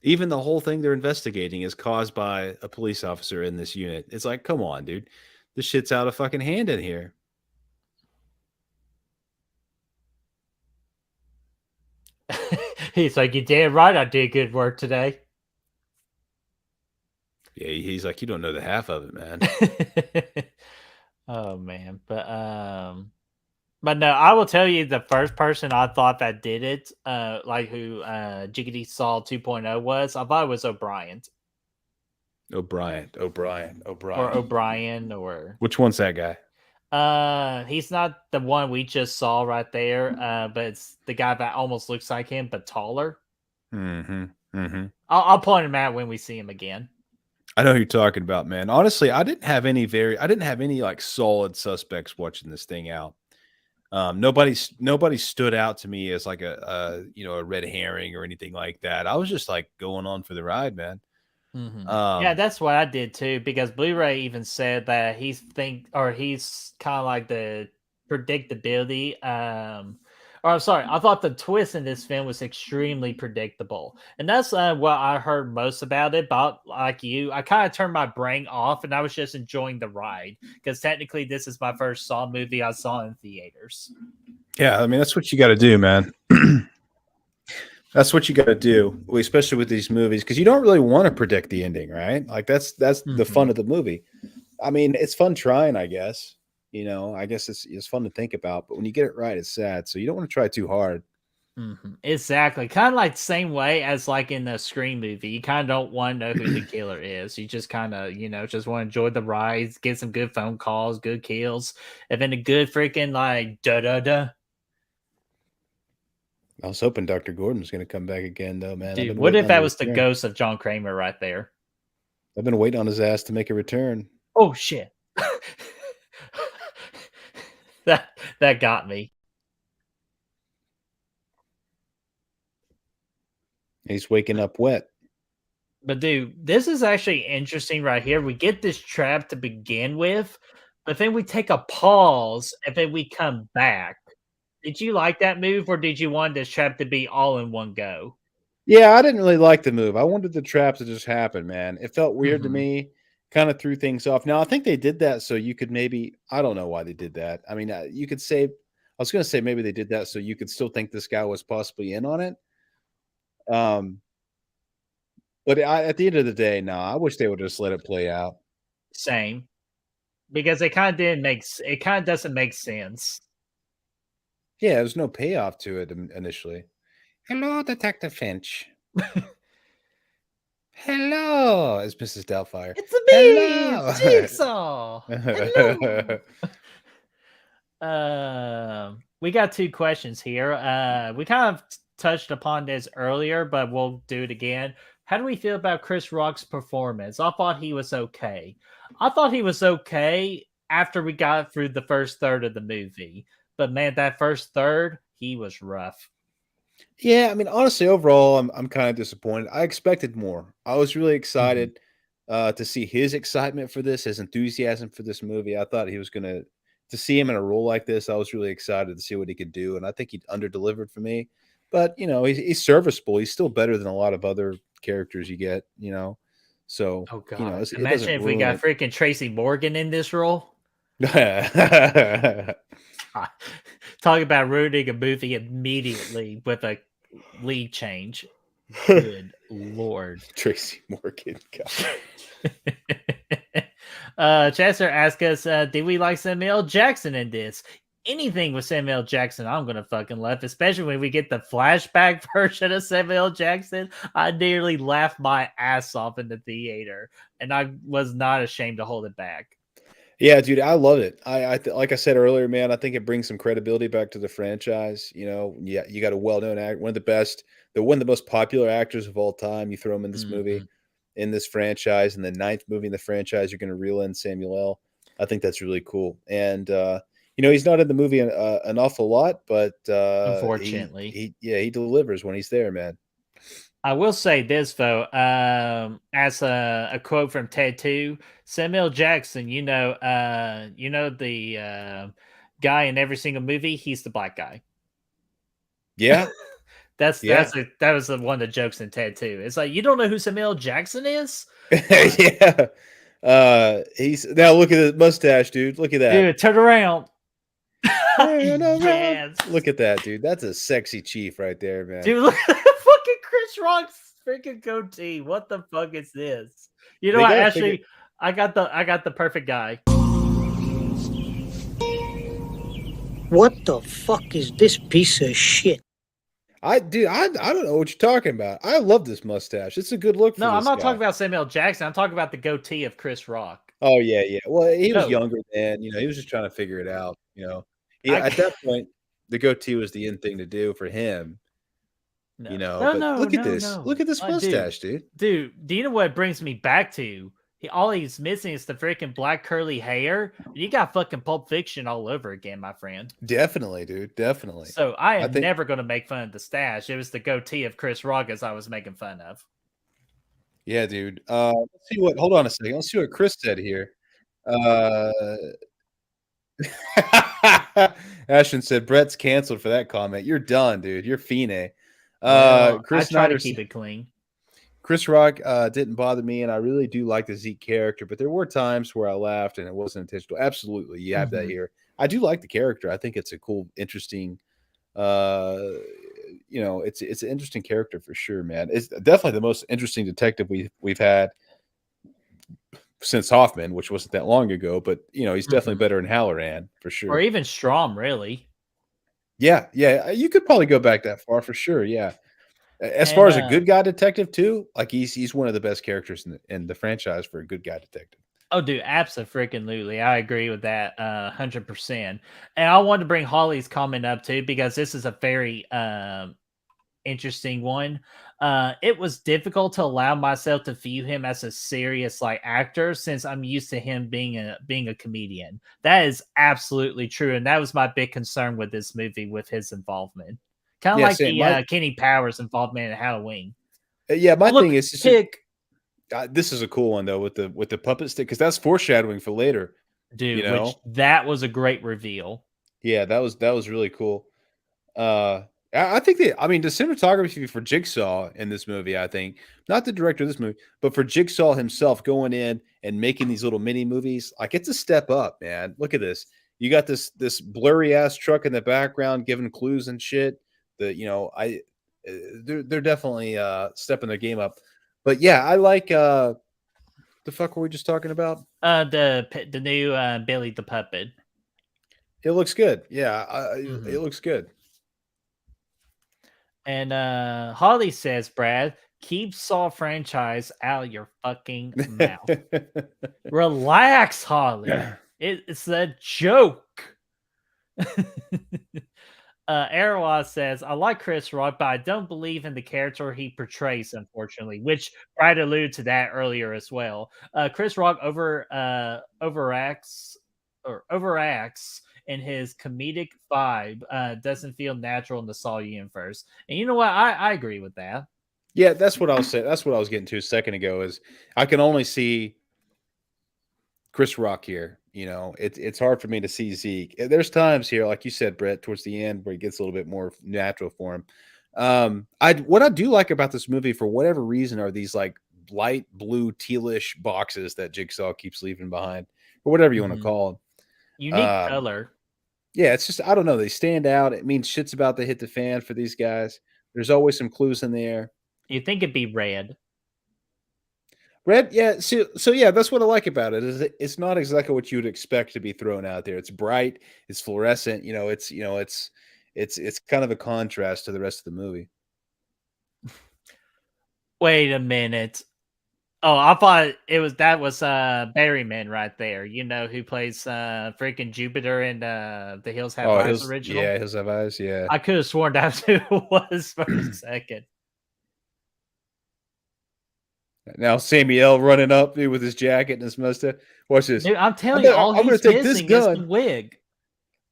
Even the whole thing they're investigating is caused by a police officer in this unit. It's like, come on, dude. This shit's out of fucking hand in here. He's like, you damn right I did good work today. Yeah, he's like, you don't know the half of it, man. Oh man. But no, I will tell you the first person I thought that did it, like who Jiggity Saw 2.0 was, I thought it was O'Brien. O'Brien. Or O'Brien or Which one's that guy? he's not the one we just saw right there, but it's the guy that almost looks like him but taller. I'll point him out when we see him again. I know who you're talking about, man. Honestly, I didn't have any like solid suspects watching this thing out. Nobody stood out to me as like a red herring or anything like that. I was just like going on for the ride, man. Yeah, that's what I did too, because Blu-ray even said that he's kind of like the predictability. Or I'm sorry, I thought the twist in this film was extremely predictable, and that's what I heard most about it. But like you, I kind of turned my brain off, and I was just enjoying the ride because technically this is my first Saw movie I saw in theaters. Yeah, I mean that's what you got to do, man. That's what you got to do, especially with these movies, because you don't really want to predict the ending, right? Like that's the fun of the movie. I mean, it's fun trying, I guess. I guess it's fun to think about, but when you get it right, it's sad. So you don't want to try too hard. Exactly, kind of like the same way as like in the Scream movie. You kind of don't want to know who the killer is. You just kind of just want to enjoy the ride, get some good phone calls, good kills, and then a good freaking like da da da. I was hoping Dr. Gordon was going to come back again, though, man. Dude, what if that was the ghost of John Kramer right there? I've been waiting on his ass to make a return. Oh shit! that got me. He's waking up wet. But dude, this is actually interesting right here. We get this trap to begin with, but then we take a pause and then we come back. Did you like that move, or did you want this trap to be all in one go? Yeah, I didn't really like the move. I wanted the trap to just happen, man. It felt weird to me. Kind of threw things off. Now, I think they did that so you could I don't know why they did that. I mean, you could say, I was going to say maybe they did that so you could still think this guy was possibly in on it. But at the end of the day, no, I wish they would just let it play out. Same, because it kind of doesn't make sense. Yeah, there's no payoff to it initially. Hello, Detective Finch. Hello, it's Mrs. Doubtfire. It's a me, Jigsaw. Hello. We got two questions here. We kind of touched upon this earlier, but we'll do it again. How do we feel about Chris Rock's performance? I thought he was okay. I thought he was okay after we got through the first third of the movie. But man, that first third, he was rough. Yeah, I mean, honestly, overall, I'm kind of disappointed. I expected more. I was really excited to see his excitement for this, his enthusiasm for this movie. I thought he was to see him in a role like this. I was really excited to see what he could do, and I think he under-delivered for me. But he's serviceable. He's still better than a lot of other characters you get. So oh god, imagine if we got freaking Tracy Morgan in this role. Talk about ruining a movie immediately with a lead change. Good lord. Tracy Morgan. Chester asked us, did we like Samuel L. Jackson in this? Anything with Samuel L. Jackson, I'm gonna fucking love, especially when we get the flashback version of Samuel L. Jackson. I nearly laughed my ass off in the theater, and I was not ashamed to hold it back. Yeah, dude, I love it. Like I said earlier, man, I think it brings some credibility back to the franchise. Yeah, you got a well-known actor, one of the most popular actors of all time. You throw him in this movie, in this franchise, and the 9th movie in the franchise, you're going to reel in Samuel L. I think that's really cool. And he's not in the movie an awful lot, but unfortunately, he delivers when he's there, man. I will say this though, as a quote from Ted 2, Samuel Jackson, the guy in every single movie, he's the black guy. Yeah, That Yeah. was one of the jokes in Ted too. It's like you don't know who Samuel Jackson is, Yeah. He's now look at his mustache, dude. Look at that. dude. Turn around. Turn around. Yes, Look at that, dude. That's a sexy chief right there, man. dude. Look at fucking Chris Rock's freaking goatee. What the fuck is this? You know They what? gotta Actually, I got the perfect guy. What the fuck is this piece of shit? I don't know what you're talking about. I love this mustache. It's a good look for No, this I'm not guy. talking about Samuel Jackson. I'm talking about the goatee of Chris Rock. Oh yeah, yeah. Well, he was No. younger then. He was just trying to figure it out. I- At that point, the goatee was the in thing to do for him. No, But no, look at no, this. no. Look at this mustache, dude. Dude, do you know what it brings me back to? All he's missing is the freaking black curly hair. You got fucking Pulp Fiction all over again, my friend. Definitely, dude. Definitely. So I am think- never going to make fun of the stash. It was the goatee of Chris Rock as I was making fun of. Yeah, dude. Let's see what. Hold on a second. Let's see what Chris said here. Ashton said Brett's canceled for that comment. You're done, dude. You're Fine. Well, Chris I try Snyder to keep it clean. Chris Rock didn't bother me, and I really do like the Zeke character, but there were times where I laughed and it wasn't intentional. Absolutely, you have that Mhm. here. I do like the character. I think it's a cool, interesting. It's an interesting character for sure, man. It's definitely the most interesting detective we've had since Hoffman, which wasn't that long ago. But he's definitely Mhm. better than Halloran for Or sure. even Strom, really. Yeah, you could probably go back that far for sure. Yeah. As And, far as a good guy detective too, like he's one of the best characters in the franchise for a good guy detective. Oh, dude, absolutely. I agree with that 100%. And I wanted to bring Holly's comment up too because this is a very interesting one. It was difficult to allow myself to view him as a serious actor since I'm used to him being a comedian. That is absolutely true, and that was my big concern with this movie with his involvement. Kind of Yeah, like same. the Kenny Powers involvement in Halloween. My Look, thing is just pig, this is a cool one though with the puppet stick because that's foreshadowing for later. dude. Which that was a great reveal. Yeah, that was really cool. I think the cinematography for Jigsaw in this movie, I think, not the director of this movie, but for Jigsaw himself going in and making these little mini movies, like it's a step up, man. Look at this. You got this blurry ass truck in the background giving clues and shit. They're definitely stepping their game up. But yeah, I like the fuck were we just talking about? The new Billy the Puppet. It looks good. Yeah, Mhm. it looks good. And Holly says, Brad, keep Saw franchise out of your fucking mouth. Relax, Holly. It's a joke. Arawa says, I like Chris Rock, but I don't believe in the character he portrays, unfortunately, which Brad alluded to that earlier as well. Chris Rock overacts in his comedic vibe, doesn't feel natural in the Saw universe. And you know what? I agree with that. Yeah, that's what I was saying. That's what I was getting to a second ago is I can only see Chris Rock here. It's hard for me to see Zeke. There's times here, like you said, Brett, towards the end where he gets a little bit more natural for him. What I do like about this movie, for whatever reason, are these like light blue tealish boxes that Jigsaw keeps leaving behind, or whatever you want to call them. Unique color. Yeah, it's just I don't know. They stand out. It means shit's about to hit the fan for these guys. There's always some clues in there. You think it'd be red? Red, yeah. So yeah, that's what I like about it. Is it's not exactly what you would expect to be thrown out there. It's bright, it's fluorescent. It's kind of a contrast to the rest of the movie. Wait a minute. Oh, I thought that was Berryman right there. Who plays freaking Jupiter in The Hills Have Eyes original. Yeah, Hills Have Eyes. Yeah, I could have sworn that's who it was for a second. Now Samuel running up, dude, with his jacket and his mustache. Watch this. Dude, I'm telling you, all I'm gonna he's take this missing is the gun. wig.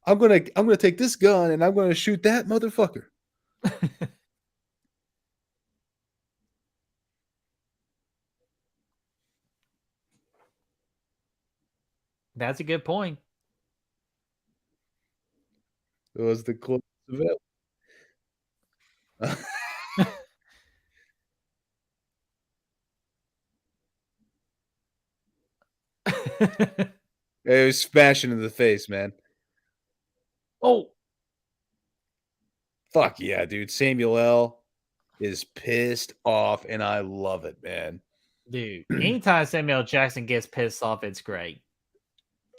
I'm gonna take this gun and I'm gonna shoot that motherfucker. That's a good point. It was the close of it. It was smashing in the face, man. Oh, Fuck yeah, dude. Samuel L. is pissed off, and I love it, man. dude. Anytime Samuel Jackson gets pissed off, it's great.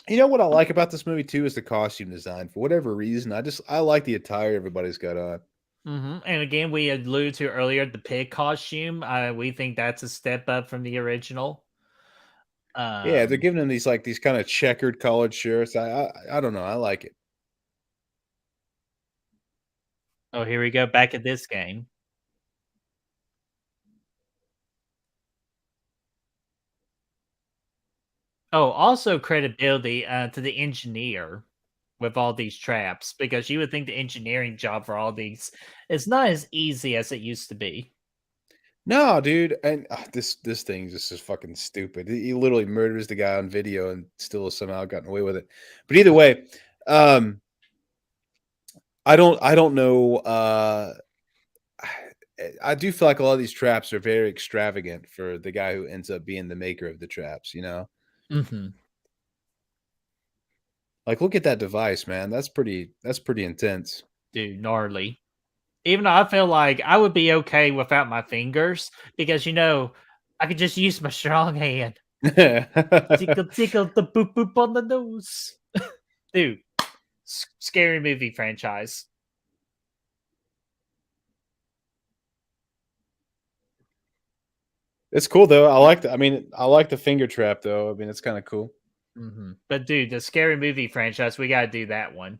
You know what I like about this movie too is the costume design. For whatever reason, I like the attire everybody's got on. And again, we alluded to earlier the pig costume. We think that's a step up from the original. Yeah, they're giving them these kind of checkered collared shirts. I don't know. I like it. Oh, here we go. Back at this game. Oh, also credibility to the engineer with all these traps, because you would think the engineering job for all these is not as easy as it used to be. No, dude, and this thing just is fucking stupid. He literally murders the guy on video and still has somehow gotten away with it. But either way, I don't know. I do feel like a lot of these traps are very extravagant for the guy who ends up being the maker of the traps. You know, like look at that device, man. That's pretty intense. Dude, gnarly. Even though I feel like I would be okay without my fingers, because I could just use my strong hand. Tickle, tickle the boop boop on the nose. Dude, scary movie franchise. It's cool though. I like the finger trap though. I mean, it's kind of cool. But dude, the scary movie franchise, we gotta do that one.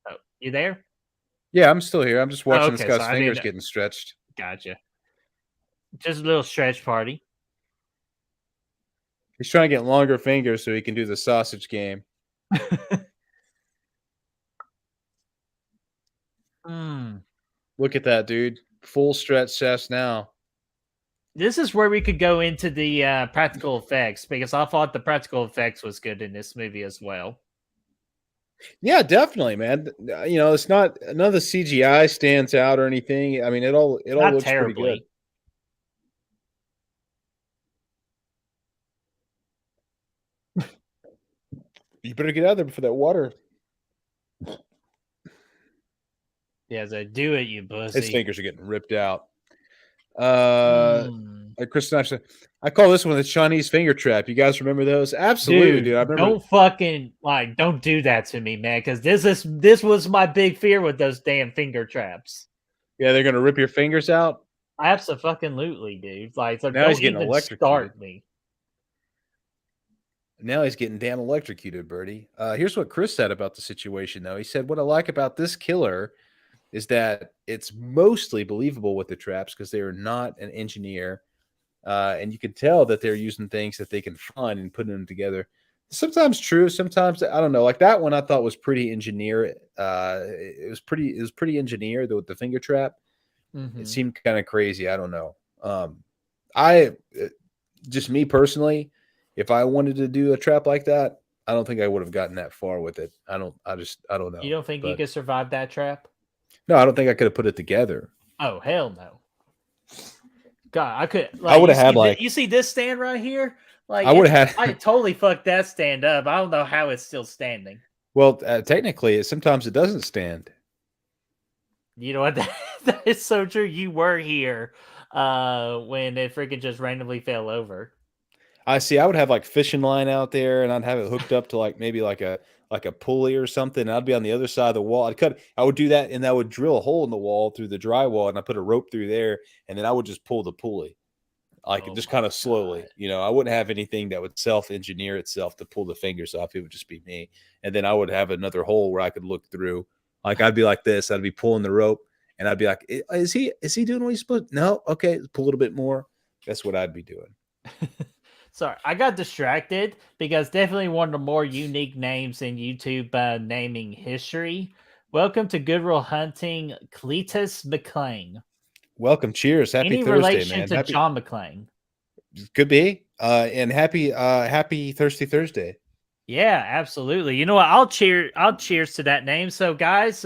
Oh, you there? Yeah, I'm still here. I'm just watching this okay, guy's so fingers getting stretched. Gotcha. Just a little stretch party. He's trying to get longer fingers so he can do the sausage game. Look at that, dude. Full stretch chest now. This is where we could go into the practical effects, because I thought the practical effects was good in this movie as well. Yeah, definitely, man. It's not none of the CGI stands out or anything. I mean, it all looks terribly. pretty good. You better get out of there before that water. Yeah, so do it, you pussy. His fingers are getting ripped out. Chris Nash, I call this one the Chinese finger trap. You guys remember those? Absolutely, dude. I remember. Don't do that to me, man. Because this was my big fear with those damn finger traps. Yeah, they're gonna rip your fingers out. Absolutely, dude. Like, so now don't he's getting even electrocuted. start me. Now he's getting damn electrocuted, Birdie. Here's what Chris said about the situation, though. He said, "What I like about this killer is that it's mostly believable with the traps because they are not an engineer, and you can tell that they're using things that they can find and putting them together. Sometimes true, sometimes I don't know. Like that one, I thought was pretty engineer. It was pretty engineered with the finger trap. It seemed kind of crazy. I don't know. Just me personally, if I wanted to do a trap like that, I don't think I would have gotten that far with it. I don't know. You don't think you could survive that trap? No, I don't think I could have put it together. Oh, hell no. God, I could. I would have had you see this stand right here? Like, I would have had. I totally fucked that stand up. I don't know how it's still standing. Well, technically, sometimes it doesn't stand. You know what? That is so true. You were here when it freaking just randomly fell over. I see. I would have like fishing line out there, and I'd have it hooked up to maybe like a pulley or something. And I'd be on the other side of the wall. I would do that, and I would drill a hole in the wall through the drywall, and I put a rope through there, and then I would just pull the pulley, just kind of slowly. I wouldn't have anything that would self-engineer itself to pull the fingers off. It would just be me, and then I would have another hole where I could look through. Like I'd be like this. I'd be pulling the rope, and I'd be like, "Is he doing what he's supposed to? No, okay, pull a little bit more." That's what I'd be doing. Sorry, I got distracted because definitely one of the more unique names in YouTube naming history. Welcome to Good Will Hunting, Cletus McClain. Welcome, cheers, happy Any Thursday, relation man. to John McClane? Could be, and happy Thirsty Thursday. Yeah, absolutely. You know what? I'll cheers to that name. So, guys,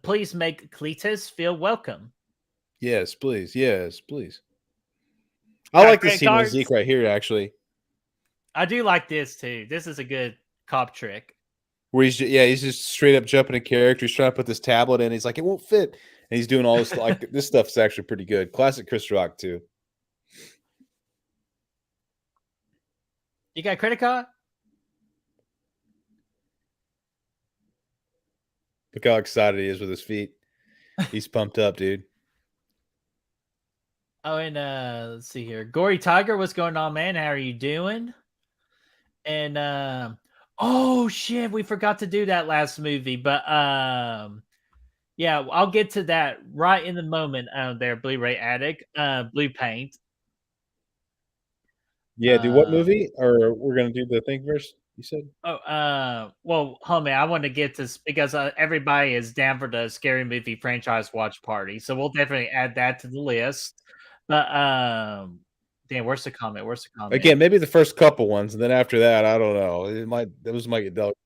please make Cletus feel welcome. Yes, please. Yes, please. I Got like this credit scene with cards? Zeke right here, actually, I do like this too. This is a good cop trick. where he's just straight up jumping a character. He's trying to put this tablet in. He's like, it won't fit, and he's doing all this. Like this stuff's actually pretty good. Classic Chris Rock too. You got a credit card? Look how excited he is with his feet. He's pumped up, dude. Oh, and let's see here. Gory Tiger, what's going on, man? How are you doing? And oh shit, we forgot to do that last movie, but yeah, I'll get to that right in the moment. There, Blu-ray Addict, Blue Paint. Yeah, do what movie? Or we're gonna do the thing first? You said. Oh, well, homie, I want to get to because everybody is down for the scary movie franchise watch party, so we'll definitely add that to the list. But damn, where's the comment? Where's the comment? Again, maybe the first couple ones, and then after that, I don't know. Those might get dealt.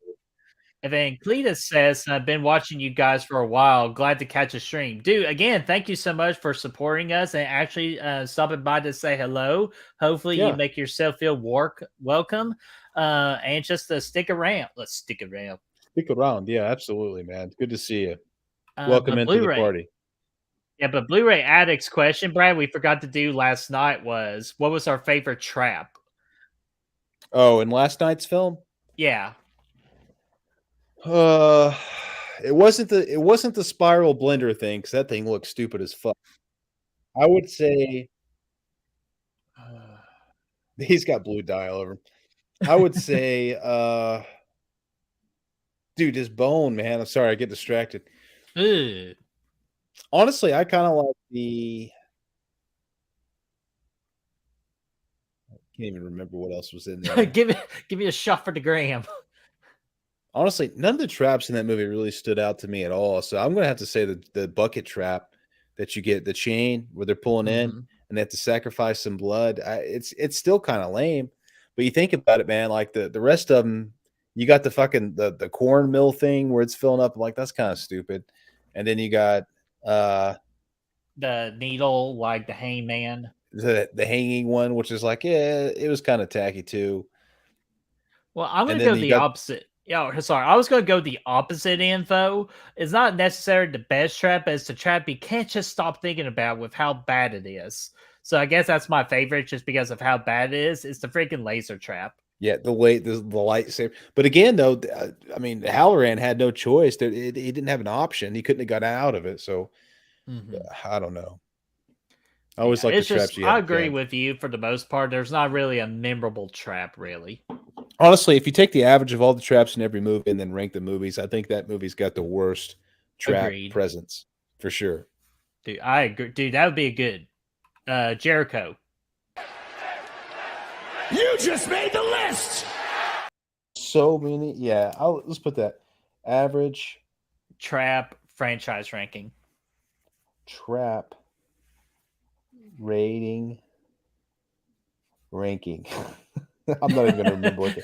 And then Cletus says, I've been watching you guys for a while. Glad to catch a stream. Dude, again, thank you so much for supporting us and actually stopping by to say hello. Hopefully you make yourself feel welcome. And just stick around. Let's stick around. Stick around. Yeah, absolutely, man. Good to see you. Welcome into the party. Yeah, but Blu-ray Addict's question, Brad, we forgot to do last night was, what was our favorite trap? Oh, in last night's film? Yeah. It wasn't the spiral blender thing, because that thing looks stupid as fuck. I would say he's got blue dye all over him. I would say dude, his bone, man. I'm sorry, I get distracted. Ugh. Honestly, I kind of like the I can't even remember what else was in there. give me a shot for the gram. Honestly, none of the traps in that movie really stood out to me at all. So I'm gonna have to say the bucket trap that you get, the chain where they're pulling in and they have to sacrifice some blood. It's still kind of lame, but you think about it, man. Like the rest of them, you got the fucking the corn mill thing where it's filling up. Like that's kind of stupid. And then you got the needle, like the hangman, the hanging one, which is like, yeah, it was kind of tacky too. Well, I'm gonna go the opposite. Yeah, sorry. I was going to go the opposite info. It's not necessarily the best trap, but it's the trap you can't just stop thinking about with how bad it is. So I guess that's my favorite just because of how bad it is. It's the freaking laser trap. Yeah, the lightsaber. But again, though, I mean, Halloran had no choice. He didn't have an option. He couldn't have got out of it. So I don't know. I always like the traps you have. I agree with you for the most part. There's not really a memorable trap, really. Honestly, if you take the average of all the traps in every movie and then rank the movies, I think that movie's got the worst trap presence for sure. Dude, I agree. Dude, that would be a good Jericho. You just made the list. So many, yeah. Let's put that average trap franchise ranking. Trap ranking. I'm not even gonna remember what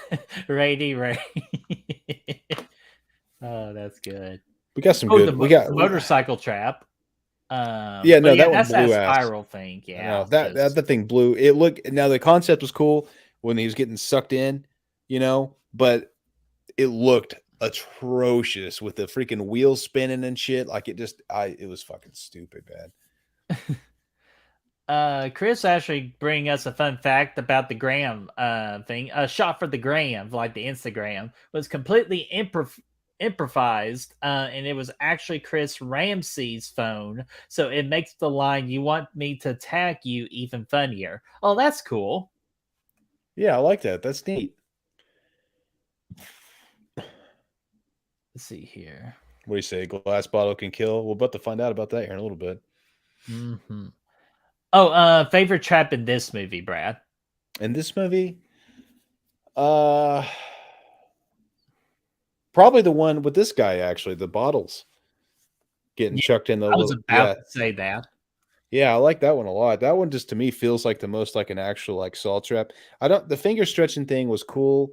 Ray. Oh, that's good. We got some good. We got motorcycle trap. Yeah, no, that one blew that spiral thing. Yeah, no, that thing blew. It looked. Now the concept was cool when he was getting sucked in, but it looked atrocious with the freaking wheels spinning and shit. Like it was fucking stupid, man. Chris actually bring us a fun fact about the gram thing. A shot for the gram, like the Instagram, was completely improvised, and it was actually Chris Ramsey's phone. So it makes the line "You want me to tag you" even funnier. Oh, that's cool. Yeah, I like that. That's neat. Let's see here. What do you say? Glass bottle can kill? We're about to find out about that here in a little bit. Mm-hmm. Oh, favorite trap in this movie, Brad? In this movie? Probably the one with this guy, actually, the bottles getting chucked in the I was about to say that. Yeah, I like that one a lot. That one just to me feels like the most like an actual like saw trap. The finger stretching thing was cool,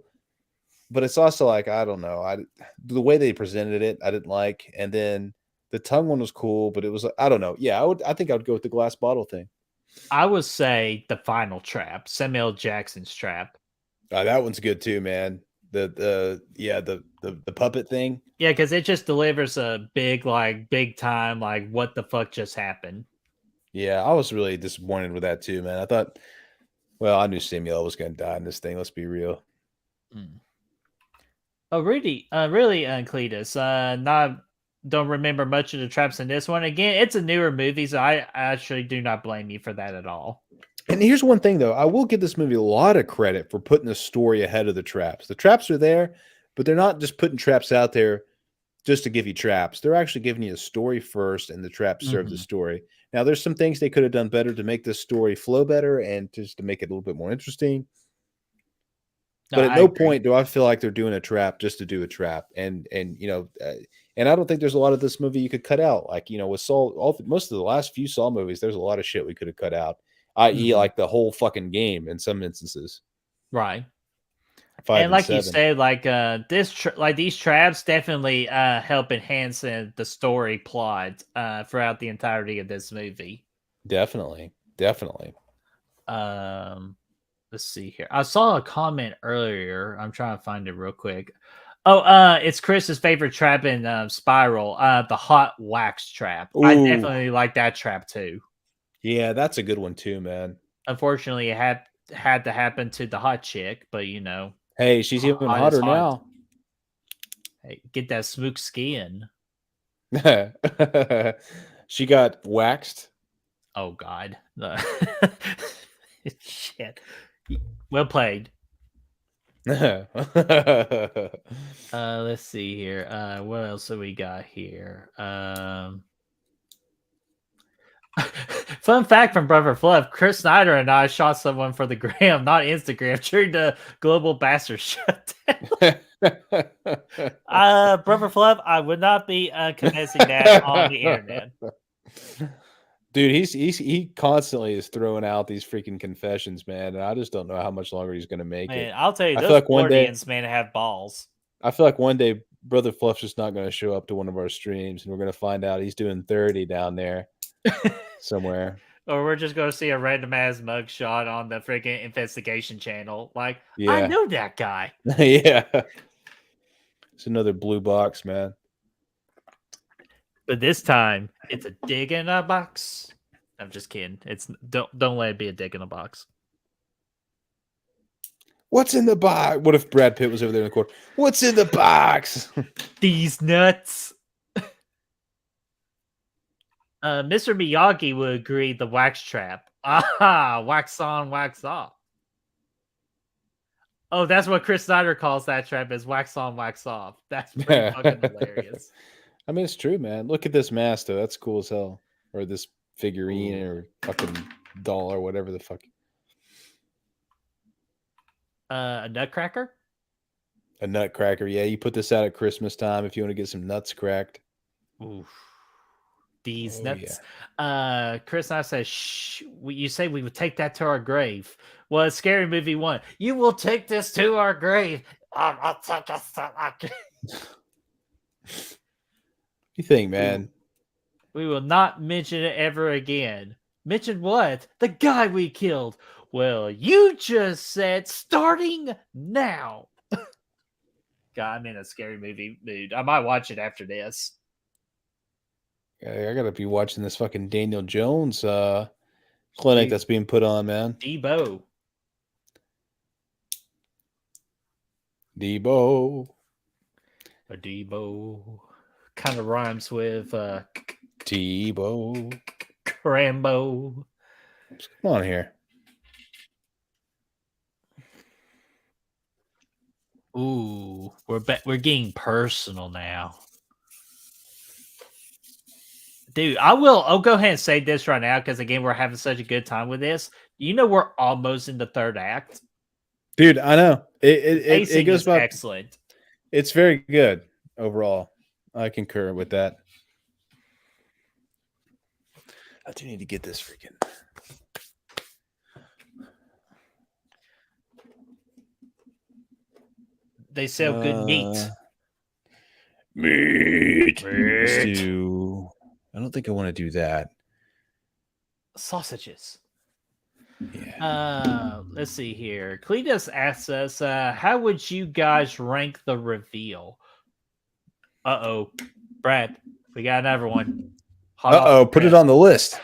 but it's also like, I don't know. The way they presented it, I didn't like. And then the tongue one was cool, but it was I don't know. Yeah, I think I would go with the glass bottle thing. I would say the final trap, Samuel Jackson's trap. That one's good too, man. The puppet thing. Yeah, because it just delivers a big time, like what the fuck just happened. Yeah, I was really disappointed with that too, man. I thought, well, I knew Samuel was going to die in this thing. Let's be real. Oh, really, Cletus. Don't remember much of the traps in this one. Again, it's a newer movie, so I actually do not blame you for that at all. And here's one thing, though. I will give this movie a lot of credit for putting the story ahead of the traps. The traps are there, but they're not just putting traps out there just to give you traps. They're actually giving you a story first, and the traps serve the story. Now, there's some things they could have done better to make this story flow better and just to make it a little bit more interesting. But at no point do I feel like they're doing a trap just to do a trap. And you know, and I don't think there's a lot of this movie you could cut out. Like, you know, with Saw, most of the last few Saw movies, there's a lot of shit we could have cut out, i.e., like the whole fucking game in some instances. Right. 5 and like 7. you said, like these traps definitely help enhance the story plot throughout the entirety of this movie. Definitely. Let's see here. I saw a comment earlier. I'm trying to find it real quick. Oh, it's Chris's favorite trap in Spiral, the hot wax trap. Ooh. I definitely like that trap too. Yeah, that's a good one too, man. Unfortunately, it had to happen to the hot chick, but you know. Hey, she's even hotter now. Hey, get that smoke skin. She got waxed. Oh God. Shit. Well played. Let's see here. What else have we got here? Fun fact from Brother Fluff: Chris Snyder and I shot someone for the gram, not Instagram, during the global bastard shutdown. Brother Fluff, I would not be commencing that on the internet. Dude, he constantly is throwing out these freaking confessions, man, and I just don't know how much longer he's going to make it. I'll tell you, those like Floridians, man, have balls. I feel like one day Brother Fluff's just not going to show up to one of our streams, and we're going to find out he's doing 30 down there somewhere. Or we're just going to see a random ass mugshot on the freaking investigation channel. Like, yeah. I know that guy. Yeah. It's another blue box, man. But this time, it's a dig in a box. I'm just kidding. It's don't let it be a dig in a box. What's in the box? What if Brad Pitt was over there in the corner? What's in the box? These nuts. Mr. Miyagi would agree. The wax trap. Ah, wax on, wax off. Oh, that's what Chris Snyder calls that trap, is wax on, wax off. That's pretty fucking hilarious. I mean, it's true, man. Look at this mask, though. That's cool as hell. Or this figurine or fucking doll or whatever the fuck. A nutcracker? A nutcracker. Yeah, you put this out at Christmas time if you want to get some nuts cracked. Oof. These nuts. Yeah. Chris and I said, shh, you say we would take that to our grave. Well, it's Scary Movie 1. You will take this to our grave. I'll take us to our grave. You think, man? We will not mention it ever again. Mention what? The guy we killed. Well, you just said starting now. God, I'm in a Scary Movie mood. I might watch it after this. I gotta be watching this fucking Daniel Jones clinic that's being put on, man. Debo. A Debo. Kind of rhymes with Debo. Rambo. Come on here. Ooh, we're getting personal now. Dude, I'll go ahead and say this right now, because again, we're having such a good time with this. You know, we're almost in the third act. Dude, I know. It goes by excellent. It's very good overall. I concur with that. I do need to get this freaking. They sell good meat. Meat. Let's do. I don't think I want to do that. Sausages. Let's see here. Cletus asks us, how would you guys rank the reveal? Uh-oh. Brad, we got another one. Hot off the Put it press. on the list.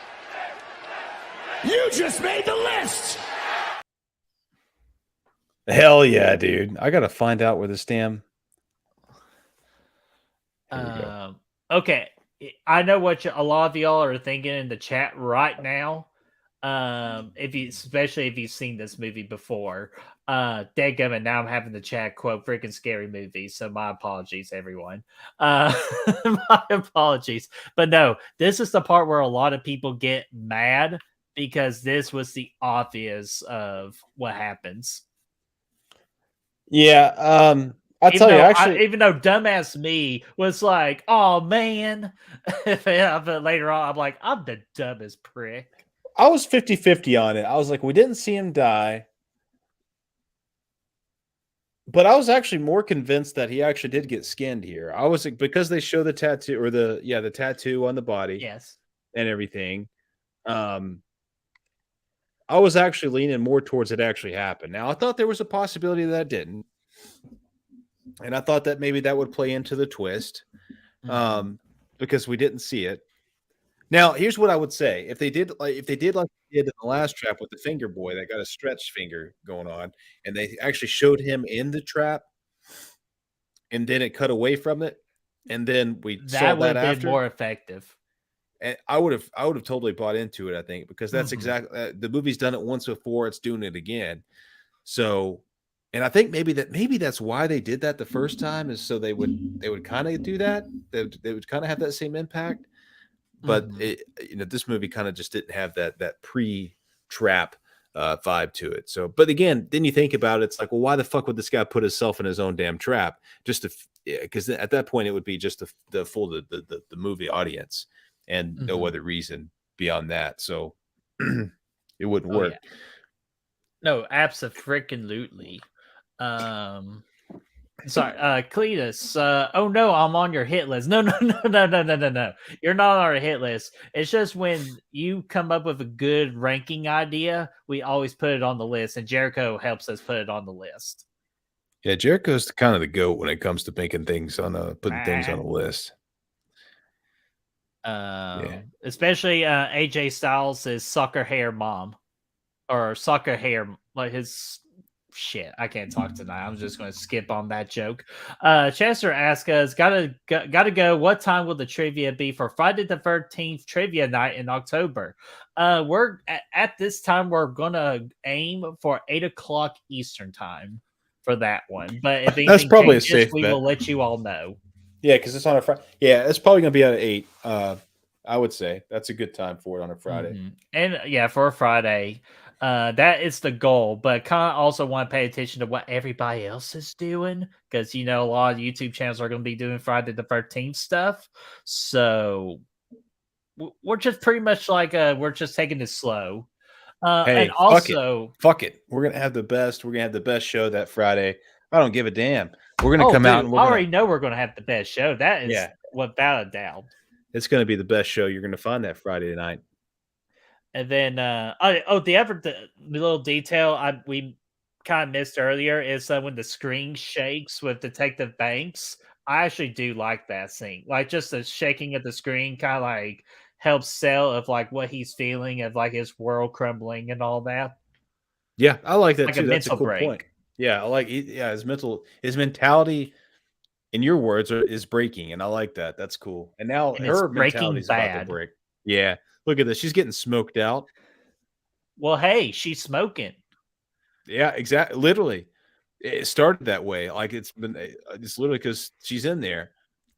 You just made the list. Hell yeah, dude. I got to find out where this damn. Here we go. Okay. I know what a lot of y'all are thinking in the chat right now. Especially if you've seen this movie before. Dadgummit, now I'm having the chat quote freaking scary movie. So my apologies, everyone. My apologies. But no, this is the part where a lot of people get mad because this was the obvious of what happens. Yeah, I'll tell you, actually, even though dumbass me was like, "Oh man," but later on, I'm like, "I'm the dumbest prick." I was 50-50 on it. I was like, we didn't see him die, but I was actually more convinced that he actually did get skinned here. I was like, because they show the tattoo or the tattoo on the body, Yes, and everything. I was actually leaning more towards it actually happened. Now, I thought there was a possibility that it didn't. And I thought that maybe that would play into the twist because we didn't see it. Now, here's what I would say. If they did like they did in the last trap with the finger boy that got a stretched finger going on, and they actually showed him in the trap, and then it cut away from it, and then we saw that would that have after. been more effective. And I would have totally bought into it, I think, because that's exactly the movie's done it once before, it's doing it again. So, and I think maybe that's why they did that the first time, is so they would kind of do that. They would kind of have that same impact. But this movie kind of just didn't have that pre-trap vibe to it. So, but again, then you think about it, it's like, well, why the fuck would this guy put himself in his own damn trap? Just to, because at that point it would be just the full the movie audience, and no other reason beyond that. So it wouldn't work. Yeah. No, absolutely. Sorry, Cletus. Oh no, I'm on your hit list. No. You're not on our hit list. It's just when you come up with a good ranking idea, we always put it on the list, and Jericho helps us put it on the list. Yeah, Jericho's kind of the goat when it comes to making things putting things on a list. Especially AJ Styles' soccer hair mom, or soccer hair, like his shit. I can't talk tonight. I'm just going to skip on that joke. Chester asks us, gotta go. What time will the trivia be for Friday the 13th trivia night in October? We're at this time, we're gonna aim for 8:00 Eastern time for that one. But if anything that's probably changes, a safe we bet. will let you all know. Yeah, because it's on a Friday. Yeah, it's probably going to be at 8. I would say that's a good time for it on a Friday. And yeah, for a Friday, that is the goal. But kind of also want to pay attention to what everybody else is doing, because a lot of YouTube channels are going to be doing Friday the 13th stuff. So we're just pretty much like we're just taking it slow. Hey, and also, fuck it. We're gonna have the best. We're gonna have the best show that Friday. I don't give a damn. We're gonna come out and I already know we're gonna have the best show. That is without a doubt. It's gonna be the best show you're gonna find that Friday night. And then the little detail we kind of missed earlier is when the screen shakes with Detective Banks. I actually do like that scene. Like, just the shaking of the screen kind of like helps sell of like what he's feeling, of like his world crumbling and all that. Yeah, I like that like too. A That's a cool break. point. Yeah, I like his mentality, in your words, is breaking, and I like that. That's cool. And now her mentality is about to break. Yeah, look at this. She's getting smoked out. Well, hey, she's smoking. Yeah, exactly. Literally, it started that way. Like it's literally because she's in there.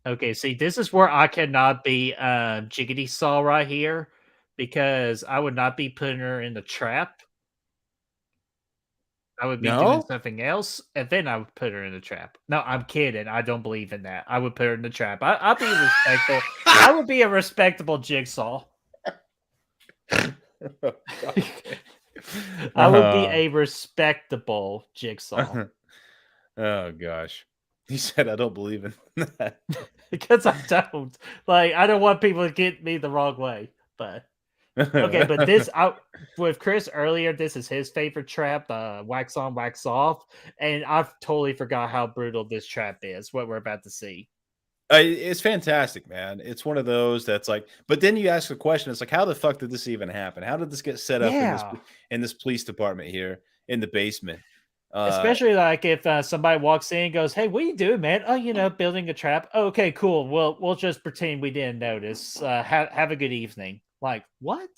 Okay, see, this is where I cannot be Jiggity Saw right here, because I would not be putting her in the trap. I would be doing something else, and then I would put her in the trap. No, I'm kidding. I don't believe in that. I would put her in the trap. I'll be respectful. I would be a respectable Jigsaw. I would be a respectable Jigsaw. Oh gosh. He said I don't believe in that. Because I don't. Like, I don't want people to get me the wrong way. But Okay, but this with Chris earlier, this is his favorite trap, the wax on, wax off, and I've totally forgot how brutal this trap is. What we're about to see. It's fantastic, man. It's one of those that's like, but then you ask the question, it's like, how the fuck did this even happen? How did this get set up Yeah, in this police department here in the basement? especially like if somebody walks in and goes, "Hey, what are you doing, man?" "Oh, building a trap." "Okay, cool. We'll just pretend we didn't notice. Have a good evening." Like what?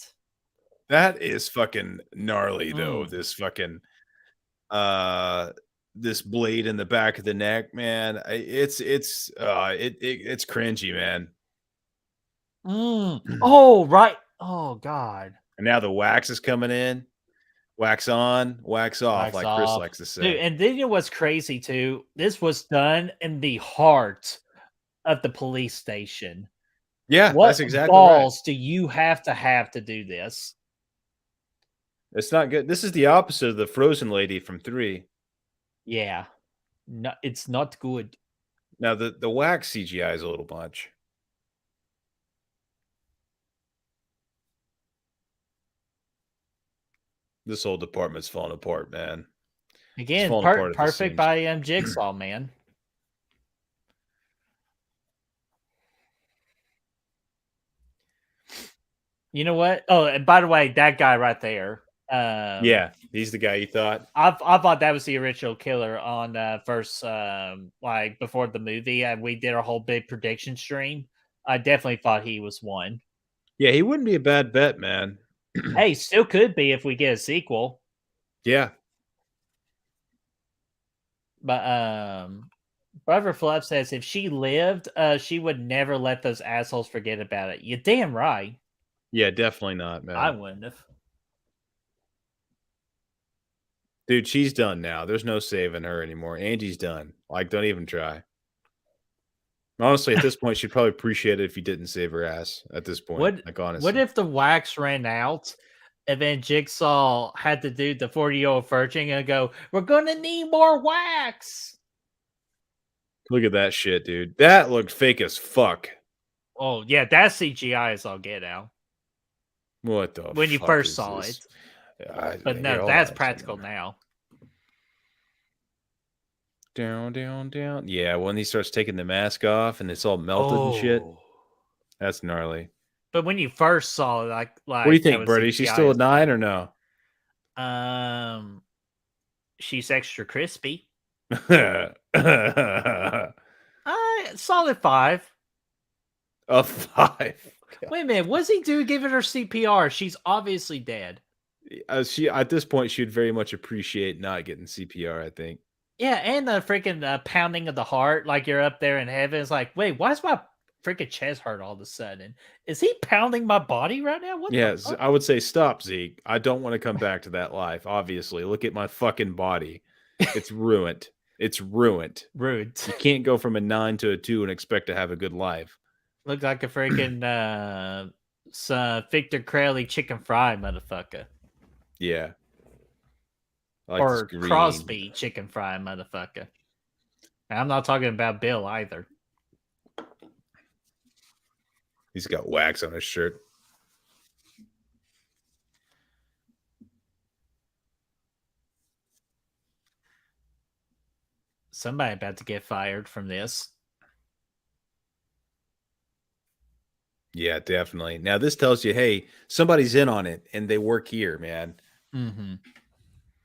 That is fucking gnarly though. Mm. This fucking this blade in the back of the neck, man. It's cringy, man. Oh right. Oh god. And now the wax is coming in. Wax on, wax off, Wax like Chris off. likes to Dude, say. and then what's crazy too, this was done in the heart of the police station. Yeah, What that's exactly right. balls do you have to do this? It's not good. This is the opposite of the frozen lady from 3. Yeah. No, it's not good. Now the wax CGI is a little much. This whole department's falling apart, man. Again, falling apart at the perfect seams. by Jigsaw, man. You know what? Oh, and by the way, that guy right there. Yeah, he's the guy you thought. I thought that was the original killer on first like before the movie, and we did our whole big prediction stream. I definitely thought he was one. Yeah, he wouldn't be a bad bet, man. Hey, still could be if we get a sequel. Yeah. But Brother Fluff says if she lived, she would never let those assholes forget about it. You're damn right. Yeah, definitely not, I man. wouldn't have. Dude, she's done now. There's no saving her anymore. Angie's done. Like, don't even try. Honestly, at this point, she'd probably appreciate it if you didn't save her ass at this point. What Like, honestly. what if the wax ran out and then Jigsaw had to do the 40-year-old virgin and go, "We're gonna need more wax." Look at that shit, dude. That looked fake as fuck. Oh yeah, that CGI is all get out. What the When you fuck first is saw this? it. But Here, no, hold that's on. practical now. Down, down, down. Yeah, when he starts taking the mask off and it's all melted and shit. Oh. That's gnarly. But when you first saw it, like What do you that think, was Birdie? She's CGI still a as 9 or no? She's extra crispy. A Solid 5. 5. Wait a minute, what's he doing giving her CPR? She's obviously dead. She at this point she'd very much appreciate not getting CPR, I think. Yeah, and the freaking pounding of the heart, like you're up there in heaven. It's like, wait, why is my freaking chest hurt all of a sudden? Is he pounding my body right now? What? Yeah, the fuck? I would say stop, Zeke. I don't want to come back to that life, obviously. Look at my fucking body. It's ruined. It's ruined. Rude. You can't go from a 9 to a 2 and expect to have a good life. Look like a freaking Victor Crowley chicken fry motherfucker. Yeah. I like Or this green. Crosby chicken fry motherfucker. And I'm not talking about Bill either. He's got wax on his shirt. Somebody about to get fired from this. Yeah, definitely. Now this tells you, hey, somebody's in on it, and they work here, man. Mm-hmm.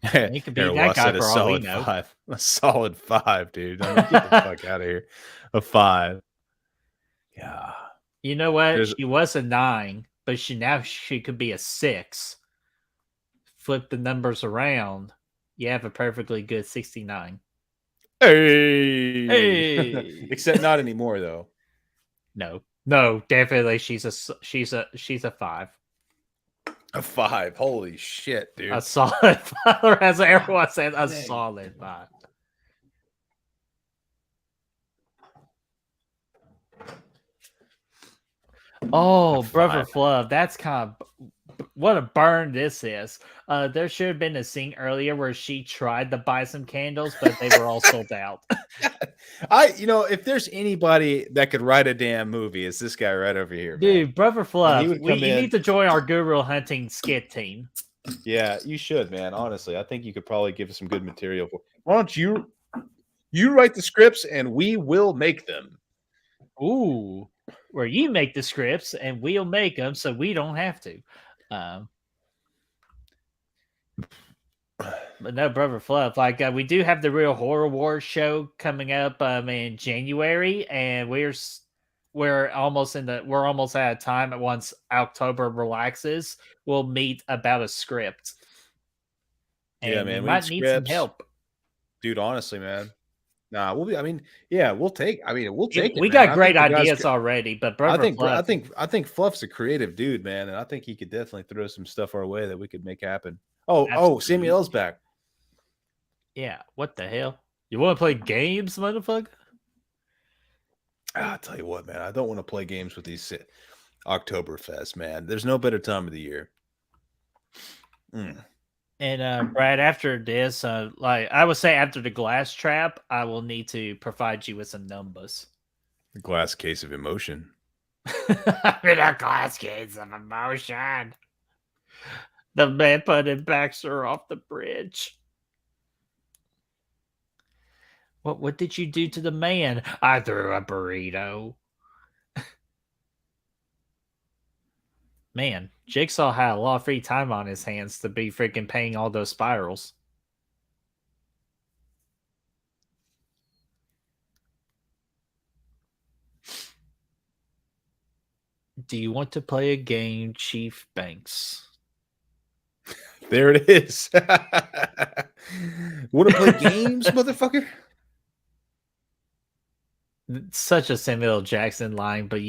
It He could be that guy for all we know. 5. A solid 5, dude. I mean, get the fuck out of here. A 5. Yeah. You know what? There's- She was a 9, but she could be a 6. Flip the numbers around. You have a perfectly good 69. Hey. Hey. Except not anymore, though. No, definitely she's a 5. A 5. Holy shit, dude. A solid 5, or as everyone said, a solid 5. Oh, A Brother 5. Fluff, that's kind of what a burn this is. There should have been a scene earlier where she tried to buy some candles, but they were all sold out. If there's anybody that could write a damn movie, it's this guy right over here, man. Dude, Brother And he Fluff, would come you in. need to join our Guru Hunting skit team. Yeah, you should, man. Honestly, I think you could probably give us some good material. Why don't you write the scripts and we will make them? Ooh, where you make the scripts and we'll make them so we don't have to. But no, Brother Fluff, like we do have the Real Horror Wars show coming up in January, and we're almost out of time. Once October relaxes, we'll meet about a script. And yeah, man, we might need some help, dude. Honestly, man. Nah, we'll be. I mean, yeah, we'll take. I mean, we'll take it. We man. got great ideas already, but Brother Fluff, I think Fluff's a creative dude, man, and I think he could definitely throw some stuff our way that we could make happen. Oh, Samuel's back. Yeah, what the hell? You want to play games, motherfucker? I'll tell you what, man. I don't want to play games with these Oktoberfest, man. There's no better time of the year. And Brad, after this, like I would say, after the glass trap, I will need to provide you with some numbers. A glass case of emotion. In a glass case of emotion. The man putting Baxter off the bridge. What did you do to the man? I threw a burrito. Man, Jigsaw had a lot of free time on his hands to be freaking painting all those spirals. Do you want to play a game, Chief Banks? There it is. Want to play games, motherfucker? Such a Samuel L. Jackson line, but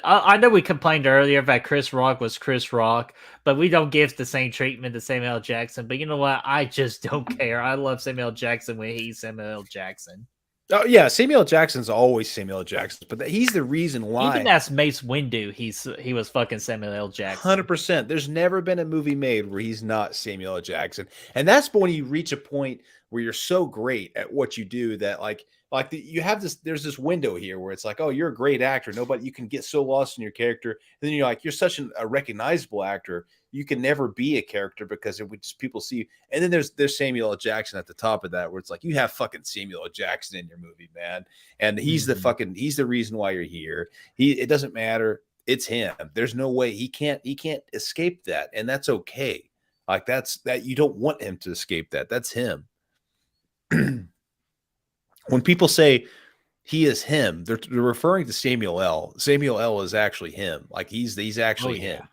I know we complained earlier that Chris Rock was Chris Rock, but we don't give the same treatment to Samuel L. Jackson. But you know what? I just don't care. I love Samuel L. Jackson when he's Samuel L. Jackson. Oh yeah, Samuel L. Jackson's always Samuel L. Jackson, but he's the reason why. Even as Mace Windu, he was fucking Samuel L. Jackson. 100%. There's never been a movie made where he's not Samuel L. Jackson, and that's when you reach a point where you're so great at what you do that you have this. There's this window here where it's like, oh, you're a great actor. You can get so lost in your character, and then you're like, you're such a recognizable actor. You can never be a character because it would just people see you. And then there's Samuel L. Jackson at the top of that, where it's like you have fucking Samuel L. Jackson in your movie, man, and he's he's the reason why you're here. It doesn't matter. It's him. There's no way he can't escape that, and that's okay. Like that you don't want him to escape that. That's him. When people say he is him, they're referring to Samuel L. Samuel L. is actually him. Like he's actually him.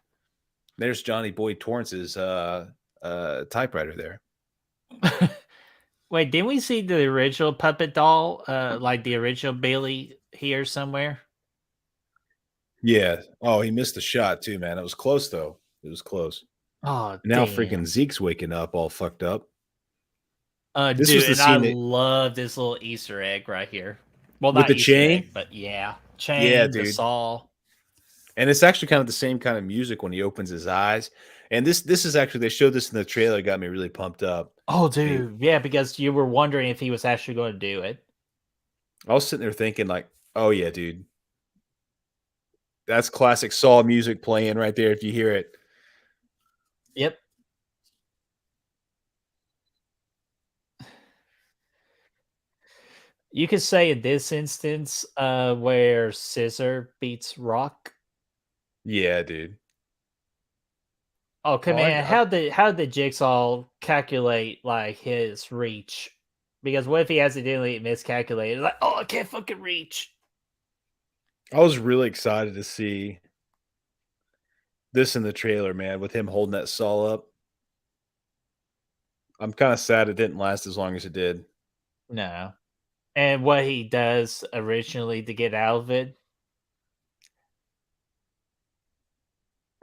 There's Johnny Boyd Torrance's typewriter there. Wait, didn't we see the original puppet doll, like the original Bailey here somewhere? Yeah. Oh, he missed the shot too, man. It was close though. It was close. Oh, now damn. Freaking Zeke's waking up all fucked up. This dude, was the and I love this little Easter egg right here. Well, with the Easter chain, egg, but yeah, chain, the saw, and it's actually kind of the same kind of music when he opens his eyes. And this is actually they showed this in the trailer, got me really pumped up. Oh, dude, yeah, because you were wondering if he was actually going to do it. I was sitting there thinking, like, oh yeah, dude, that's classic Saw music playing right there. If you hear it, yep. You could say in this instance, where Scissor beats Rock. Yeah, dude. Oh, come on! How did Jigsaw calculate like his reach? Because what if he accidentally miscalculated? Like, oh, I can't fucking reach. I was really excited to see this in the trailer, man, with him holding that saw up. I'm kind of sad it didn't last as long as it did. No. And what he does originally to get out of it.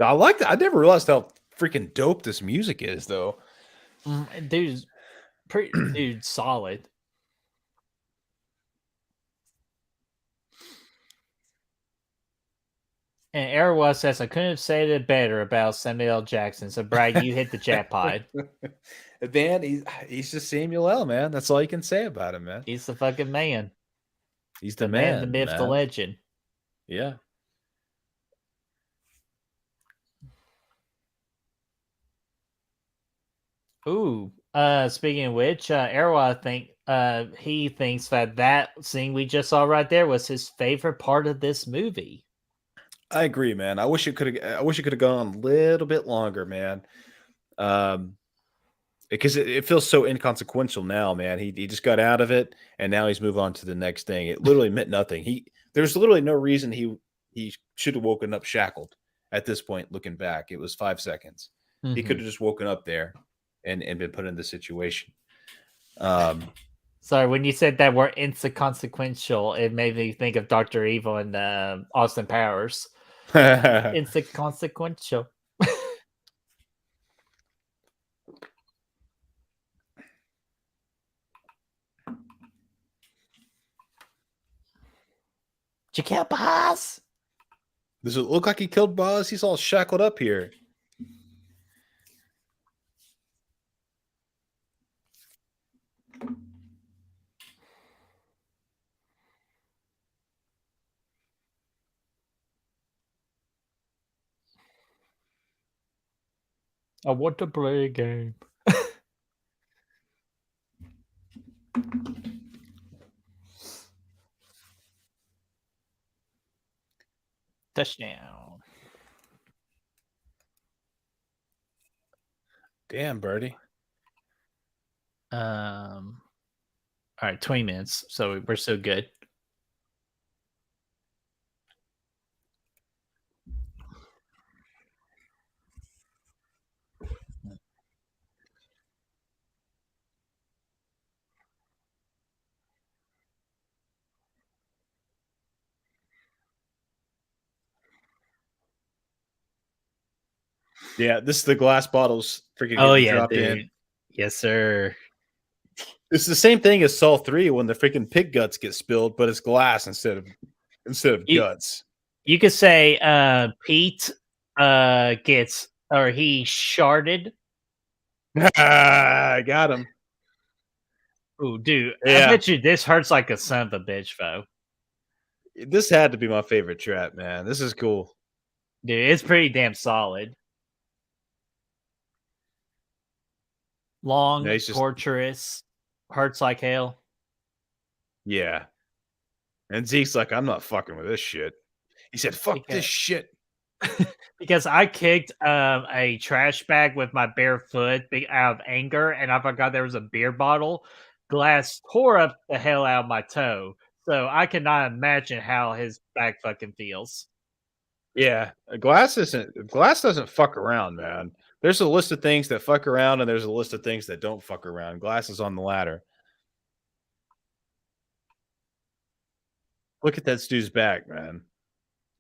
I like that. I never realized how freaking dope this music is, though. Dude's solid. And Erwa says, I couldn't have said it better about Samuel L. Jackson. So, Brad, you hit the jackpot. Man, he's just Samuel L. Man. That's all you can say about him, man. He's the fucking man. He's The man, the myth, the legend. Yeah. Ooh. Speaking of which, Erwa he thinks that scene we just saw right there was his favorite part of this movie. I agree, man. I wish it could have gone on a little bit longer, man. Because it feels so inconsequential now, man. He just got out of it, and now he's moved on to the next thing. It literally meant nothing. There's literally no reason he should have woken up shackled at this point. Looking back, it was 5 seconds. Mm-hmm. He could have just woken up there and been put in this situation. Sorry, when you said that word inconsequential, it made me think of Dr. Evil and Austin Powers. Inconsequential. Did you kill Boz? Does it look like he killed Boz? He's all shackled up here. I want to play a game. Touchdown. Damn, Birdie. All right, 20 minutes. So we're so good. Yeah, this is the glass bottles freaking dropped in. Yes, sir. It's the same thing as Saw 3 when the freaking pig guts get spilled, but it's glass instead of guts. You could say Pete gets, or he sharded. I got him. Oh, dude. Yeah. I bet you this hurts like a son of a bitch, foe. This had to be my favorite trap, man. This is cool. Dude, it's pretty damn solid. Long, torturous, hurts like hell. Yeah. And Zeke's like, I'm not fucking with this shit. He said, fuck this shit. Because I kicked a trash bag with my bare foot out of anger, and I forgot there was a beer bottle. Glass tore up the hell out of my toe. So I cannot imagine how his back fucking feels. Yeah. Glass doesn't fuck around, man. There's a list of things that fuck around, and there's a list of things that don't fuck around. Glass is on the ladder. Look at that dude's back, man.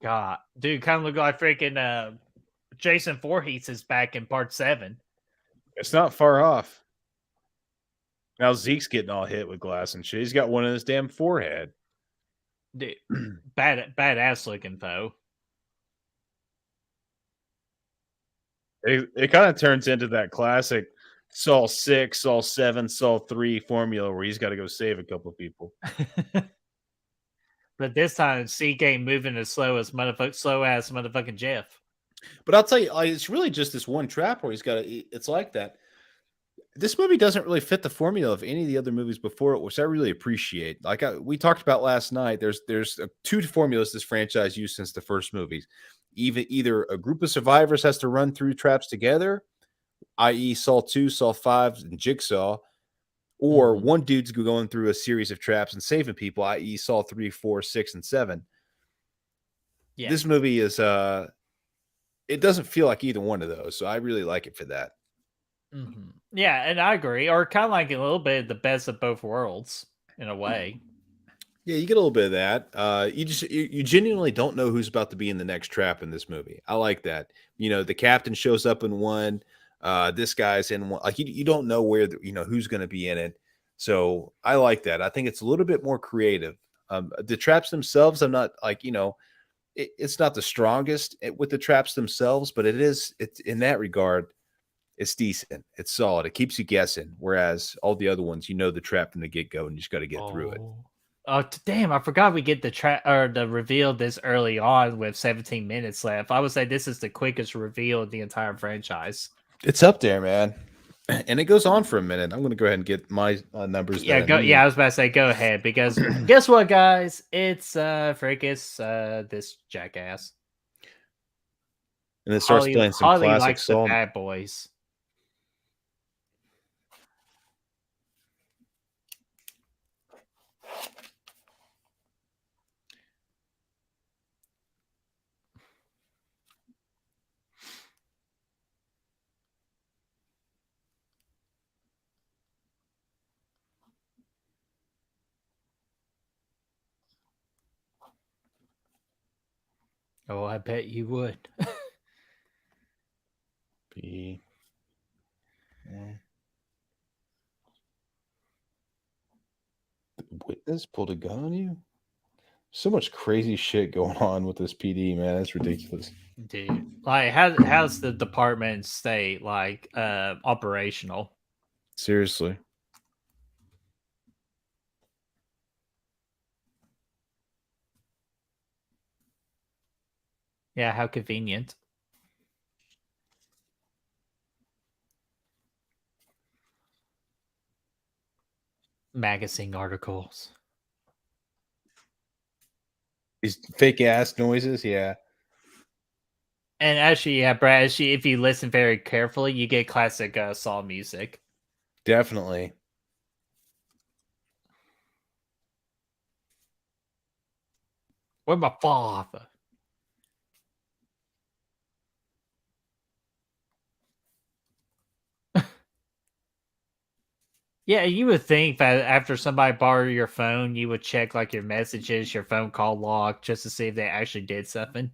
God, dude, kind of look like freaking Jason Voorhees' back in part 7. It's not far off. Now Zeke's getting all hit with glass and shit. He's got one in his damn forehead. Dude, badass looking foe. It kind of turns into that classic Saw 6, Saw 7, Saw 3 formula where he's got to go save a couple of people. But this time, CK ain't moving as slow as motherfucking Jeff. But I'll tell you, it's really just this one trap where he's got to. It's like that. This movie doesn't really fit the formula of any of the other movies before it, which I really appreciate. Like we talked about last night, there's two formulas this franchise used since the first movies. Either a group of survivors has to run through traps together, i.e., Saw 2, Saw 5, and Jigsaw. Or one dude's going through a series of traps and saving people, i.e., Saw 3, 4, 6, and 7. Yeah. This movie is it doesn't feel like either one of those, so I really like it for that. Mm-hmm. Yeah, and I agree. Or kind of like a little bit the best of both worlds in a way. Yeah, you get a little bit of that. You genuinely don't know who's about to be in the next trap in this movie. I like that. You know, the captain shows up in one. This guy's in one. Like you don't know where who's going to be in it. So I like that. I think it's a little bit more creative. The traps themselves, I'm not like it's not the strongest with the traps themselves, but it's in that regard, it's decent. It's solid. It keeps you guessing. Whereas all the other ones, the trap from the get go, and you just got to get through it. Oh, damn! I forgot we get the reveal this early on with 17 minutes left. I would say this is the quickest reveal of the entire franchise. It's up there, man, and it goes on for a minute. I'm going to go ahead and get my numbers. Yeah, I was about to say go ahead because guess what, guys? It's Frickus, this jackass. And it starts playing some Holly classic likes song. the Bad Boys. Oh, I bet you would. B. Witness pulled a gun on you? So much crazy shit going on with this PD, man. That's ridiculous. Dude, like how's the department stay like operational? Seriously. Yeah, how convenient. Magazine articles. These fake ass noises, yeah. And actually, yeah, Brad, if you listen very carefully, you get classic Saw music. Definitely. Where my father? Yeah, you would think that after somebody borrowed your phone, you would check like your messages, your phone call log, just to see if they actually did something.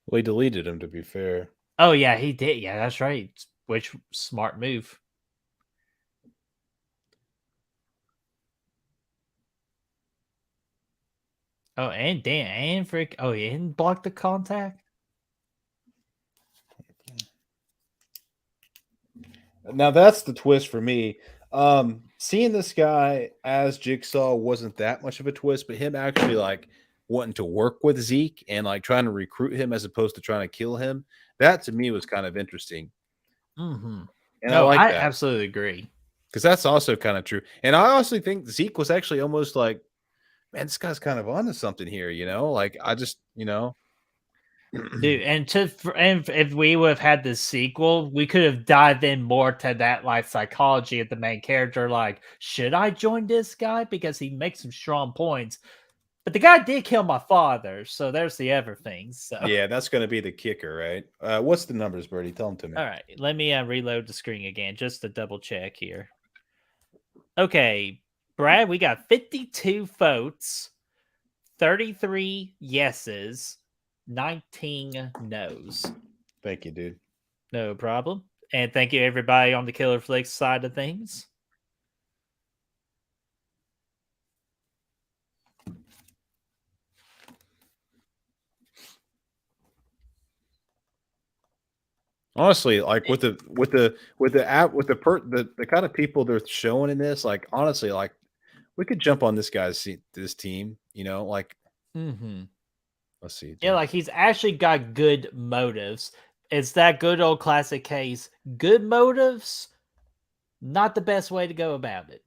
Well, he deleted him, to be fair. Oh yeah, he did. Yeah, that's right. Which smart move. Oh, and Dan and Frick. Oh, he didn't block the contact. Now that's the twist for me. Seeing this guy as Jigsaw wasn't that much of a twist, but him actually like wanting to work with Zeke and like trying to recruit him as opposed to trying to kill him, that to me was kind of interesting. Mm-hmm. And No, I like I that absolutely agree. because that's also kind of true. And I honestly think Zeke was actually almost like, man, this guy's kind of onto something here, Like I just, Dude, and if we would have had the sequel, we could have dived in more to that like psychology of the main character. Like, should I join this guy because he makes some strong points? But the guy did kill my father, so there's the other things. So. Yeah, that's going to be the kicker, right? What's the numbers, Birdie? Tell them to me. All right, let me reload the screen again just to double check here. Okay, Brad, we got 52 votes, 33 yeses, 19 no's. Thank you, dude. No problem. And thank you, everybody on the Killer Flicks side of things. Honestly, like with the kind of people they're showing in this, like honestly, like we could jump on this team, like Mm-hmm. let's see. Yeah, like he's actually got good motives. It's that good old classic case. Good motives, not the best way to go about it.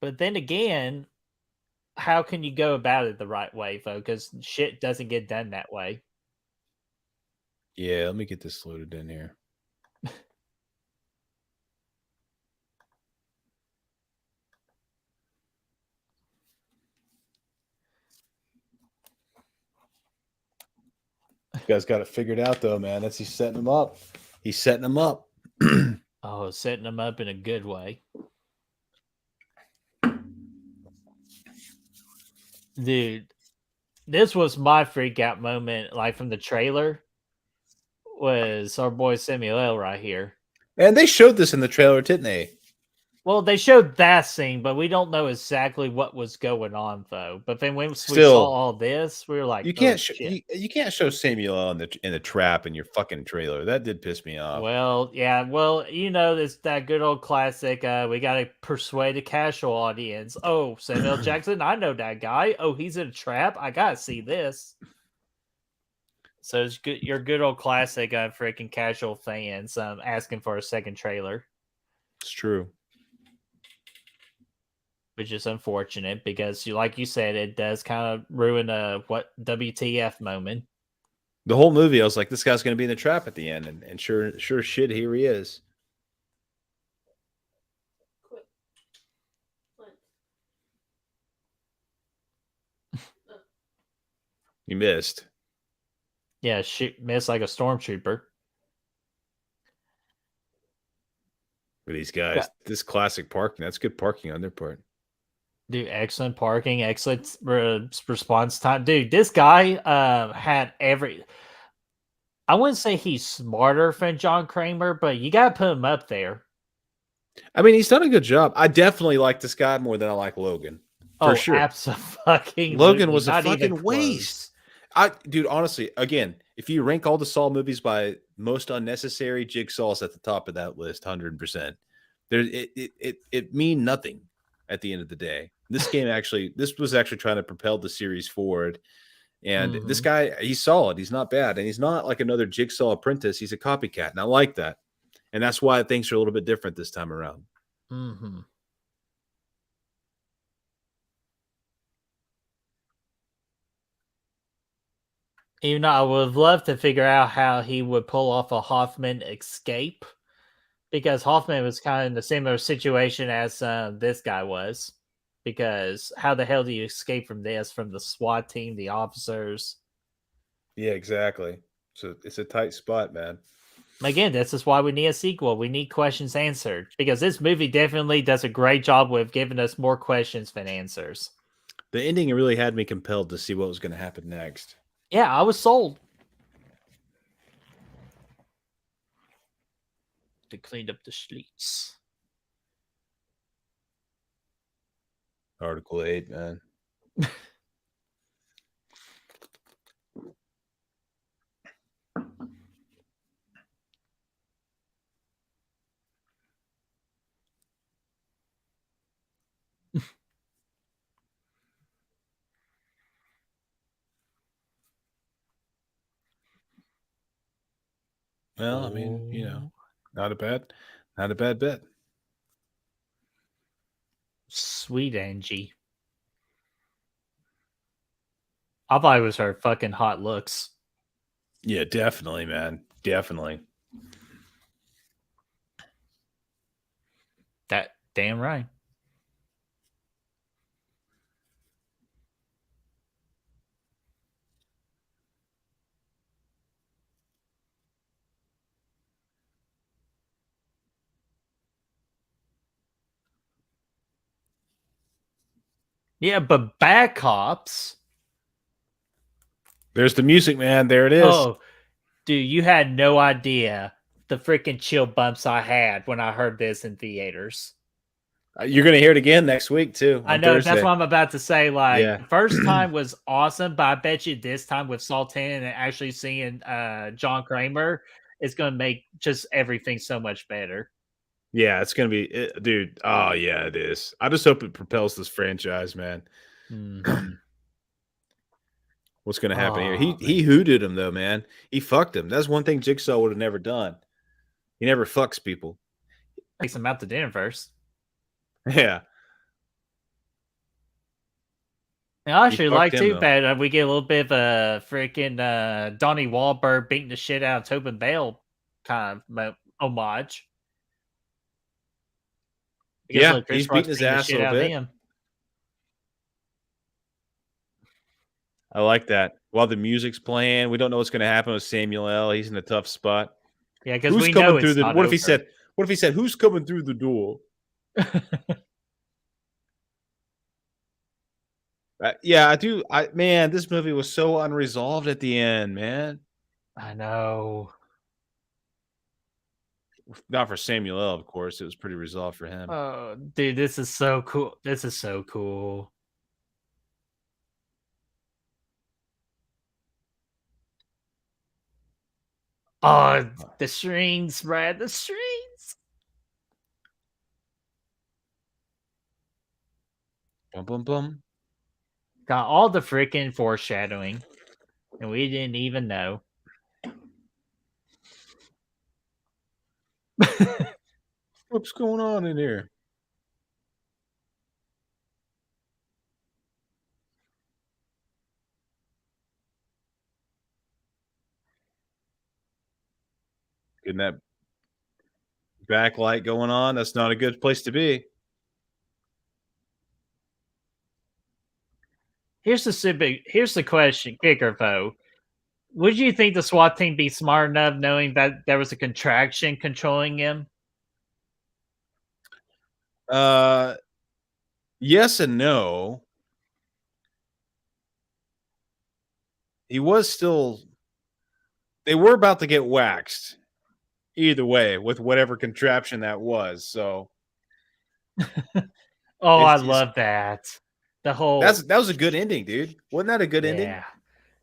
But then again, how can you go about it the right way, folks? Because shit doesn't get done that way. Yeah, let me get this loaded in here. You guys got it figured out, though, man. He's setting them up. He's setting them up. Oh, setting them up in a good way. Dude, this was my freak out moment, like from the trailer, was our boy Samuel right here. And they showed this in the trailer, didn't they? Well, they showed that scene, but we don't know exactly what was going on, though. But then once we saw Still, all this, we were like, you "Oh can't shit!" you can't show Samuel L. in the trap in your fucking trailer. That did piss me off. Well, yeah, well, it's that good old classic. We gotta persuade a casual audience. Oh, Samuel Jackson, I know that guy. Oh, he's in a trap. I gotta see this. So it's good. Your good old classic, freaking casual fans, asking for a second trailer, It's true. which is unfortunate because, like you said, it does kind of ruin a what WTF moment. The whole movie, I was like, this guy's going to be in the trap at the end, and sure shit, here he is. You missed. Yeah, shoot, miss like a stormtrooper. For these guys, this classic parking, that's good parking on their part. Dude, excellent parking, excellent response time. Dude, this guy had every. I wouldn't say he's smarter than John Kramer, but you gotta put him up there. I mean, he's done a good job. I definitely like this guy more than I like Logan. For sure. Absolutely. Logan was a fucking waste. Dude, honestly, again, if you rank all the Saw movies by most unnecessary, Jigsaw's at the top of that list, 100%. It mean nothing at the end of the day. This was actually trying to propel the series forward. And this guy, he's solid. He's not bad. And he's not like another Jigsaw apprentice. He's a copycat. And I like that. And that's why things are a little bit different this time around. Mm-hmm. Even though I would love to figure out how he would pull off a Hoffman escape, because Hoffman was kind of in a similar situation as this guy was. Because how the hell do you escape from this, from the SWAT team, the officers? Yeah, exactly. So it's a tight spot, man. Again, this is why we need a sequel. We need questions answered, because this movie definitely does a great job with giving us more questions than answers. The ending really had me compelled to see what was going to happen next. Yeah, I was sold. To clean up the streets. Article 8, man. Well, I mean, not a bad bet. Sweet Angie. I thought it was her fucking hot looks. Yeah, definitely, man. Definitely. That damn right. Yeah, but bad cops. There's the music, man. There it is. Oh, dude, you had no idea the freaking chill bumps I had when I heard this in theaters. You're going to hear it again next week, too. I know, Thursday. that's what I'm about to say. Like, Yeah. First time was awesome, but I bet you this time with Sultan and actually seeing John Kramer, it's going to make just everything so much better. Yeah, it's going to be, dude. Oh, yeah, it is. I just hope it propels this franchise, man. Mm-hmm. What's going to happen here? He hooted him, though, man. He fucked him. That's one thing Jigsaw would have never done. He never fucks people. Takes him out to dinner first. Yeah. I actually like too bad we get a little bit of a freaking Donnie Wahlberg beating the shit out of Tobin Bale kind of homage. Because, yeah, he's beating his ass a little bit. I like that. While the music's playing, we don't know what's going to happen with Samuel L. He's in a tough spot. Yeah, because we know it's not What if he said? What if he said, "Who's coming through the door"? Yeah, I do. Man, this movie was so unresolved at the end, man. I know. Not for Samuel L., of course. It was pretty resolved for him. Oh, dude, this is so cool. This is so cool. Oh, the strings, Brad, the strings. Bum bum bum. Got all the freaking foreshadowing, and we didn't even know. What's going on in here? Getting that backlight going on. That's not a good place to be. Here's the question, kicker though. Would you think the SWAT team be smart enough knowing that there was a contraction controlling him? Yes and no. He was still. They were about to get waxed. Either way, with whatever contraption that was. So Oh, I it's love that. The whole that was a good ending, dude. Wasn't that a good ending? yeah,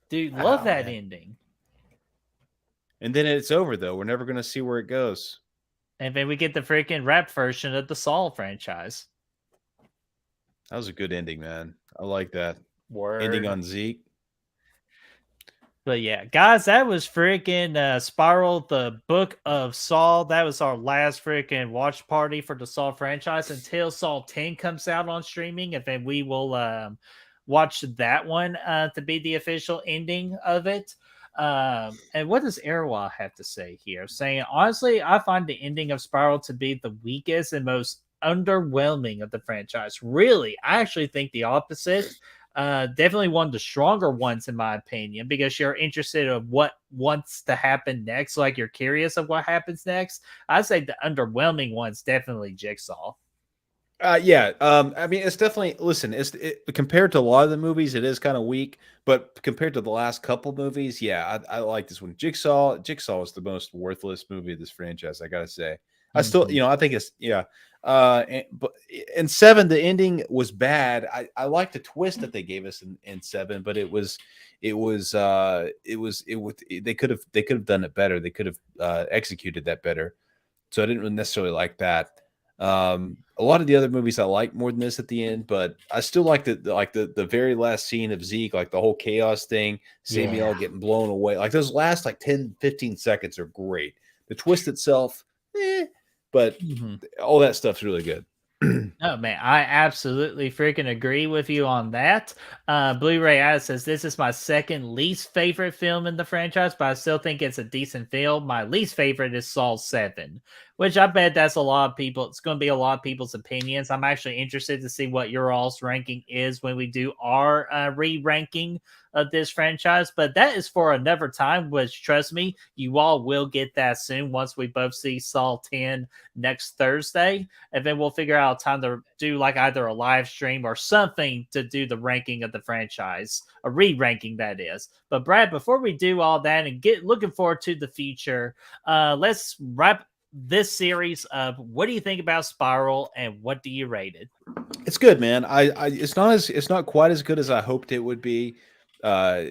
dude, love Oh, that man. ending. And then it's over though. We're never gonna see where it goes. And then we get the freaking rap version of the Saul franchise. That was a good ending, man. I like that. Word. Ending on Zeke. But yeah, guys, that was freaking Spiral, the Book of Saul. That was our last freaking watch party for the Saul franchise until Saul 10 comes out on streaming. And then we will watch that one to be the official ending of it. And what does Erwa have to say here? Saying, honestly, I find the ending of Spiral to be the weakest and most underwhelming of the franchise. Really, I actually think the opposite. Definitely one of the stronger ones in my opinion, because you're interested in what wants to happen next, like you're curious of what happens next. I'd say the underwhelming one's definitely Jigsaw. Yeah. I mean, it's definitely listen. Compared to a lot of the movies, it is kind of weak. But compared to the last couple movies, yeah, I like this one. Jigsaw is the most worthless movie of this franchise. I gotta say. I still, I think it's yeah. But in 7, the ending was bad. I like the twist that they gave us in 7, but they could have done it better. They could have executed that better. So I didn't necessarily like that. A lot of the other movies I like more than this at the end, but I still like the very last scene of Zeke, like the whole chaos thing, Samuel getting blown away. Like those last like 10, 15 seconds are great. The twist itself, but all that stuff's really good. Oh man, I absolutely freaking agree with you on that. Blu-ray Ad says this is my second least favorite film in the franchise, but I still think it's a decent film. My least favorite is Saw 7, which I bet that's a lot of people. It's going to be a lot of people's opinions. I'm actually interested to see what your all's ranking is when we do our re-ranking of this franchise, but that is for another time, which trust me, you all will get that soon once we both see Saw 10 next Thursday, and then we'll figure out time to do like either a live stream or something to do the ranking of the franchise, a re-ranking that is. But Brad, before we do all that and get looking forward to the future, let's wrap this series up. What do you think about Spiral, and what do you rate it? It's good, man. It's not quite as good as I hoped it would be.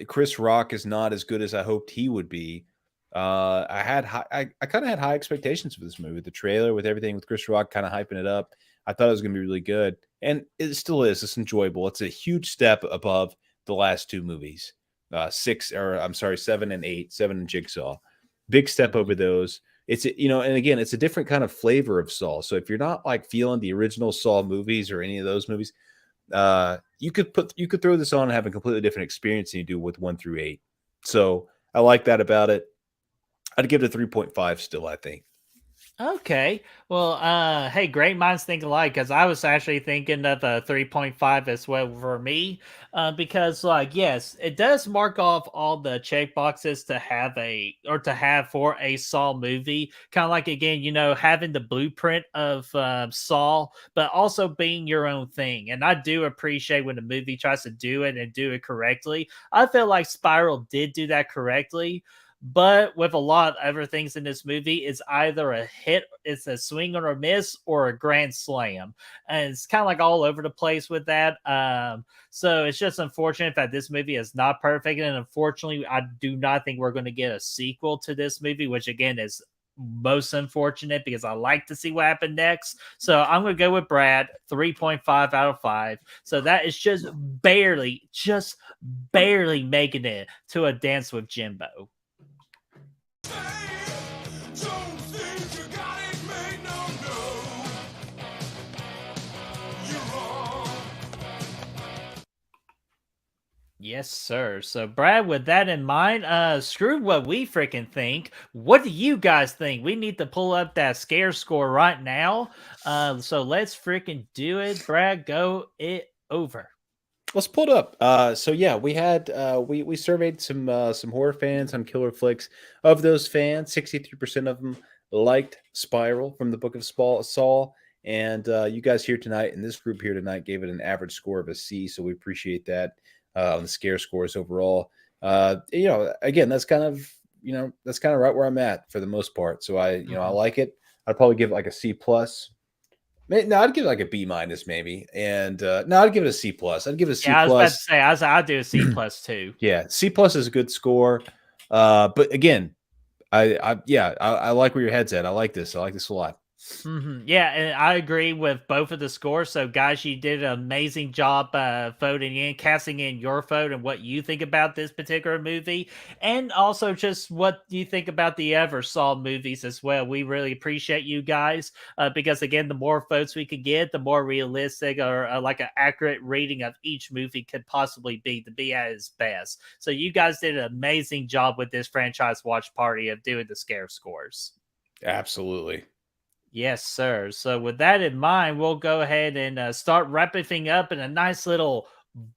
Chris Rock is not as good as I hoped he would be. I kind of had high expectations for this movie. The trailer with everything with Chris Rock kind of hyping it up. I thought it was going to be really good, and it still is. It's enjoyable. It's a huge step above the last 2 movies, 7 and 8, 7 and Jigsaw. Big step over those. It's and again, it's a different kind of flavor of Saw. So if you're not like feeling the original Saw movies or any of those movies, you could throw this on and have a completely different experience than you do with 1 through 8. So I like that about it. I'd give it a 3.5 still, I think. Okay. Well, hey, great minds think alike, because I was actually thinking of a 3.5 as well for me. Because like, yes, it does mark off all the check boxes to have for a Saw movie. Kind of like, again, having the blueprint of Saw, but also being your own thing. And I do appreciate when a movie tries to do it and do it correctly. I feel like Spiral did do that correctly. But with a lot of other things in this movie, it's either a hit, it's a swing or a miss, or a grand slam. And it's kind of like all over the place with that. So it's just unfortunate that this movie is not perfect. And unfortunately, I do not think we're going to get a sequel to this movie, which again is most unfortunate because I like to see what happened next. So I'm going to go with Brad, 3.5 out of 5. So that is just barely making it to a Dance with Jimbo. Yes, sir. So, Brad, with that in mind, screw what we freaking think. What do you guys think? We need to pull up that scare score right now. So let's freaking do it. Brad, go it over. Let's pull it up. So yeah, we had we surveyed some horror fans on Killer Flicks. Of those fans, 63% of them liked Spiral from the Book of Saul. And you guys here tonight, in this group here tonight, gave it an average score of a C. So we appreciate that on the scare scores overall. Again, that's kind of right where I'm at for the most part. So I like it. I'd probably give it like a C plus. No, I'd give it like a B minus maybe, and no, I'd give it a C plus. I'd give it a C plus. I was about to say I'd do a C plus too. Yeah, C plus is a good score, but again, I like where your head's at. I like this. I like this a lot. Mm-hmm. Yeah, and I agree with both of the scores. So, guys, you did an amazing job voting in, casting in your vote and what you think about this particular movie, and also just what you think about the other Saw movies as well. We really appreciate you guys because, again, the more votes we could get, the more realistic or like an accurate rating of each movie could possibly be to be at its best. So, you guys did an amazing job with this franchise watch party of doing the scare scores. Absolutely. Yes, sir. So with that in mind, we'll go ahead and start wrapping things up in a nice little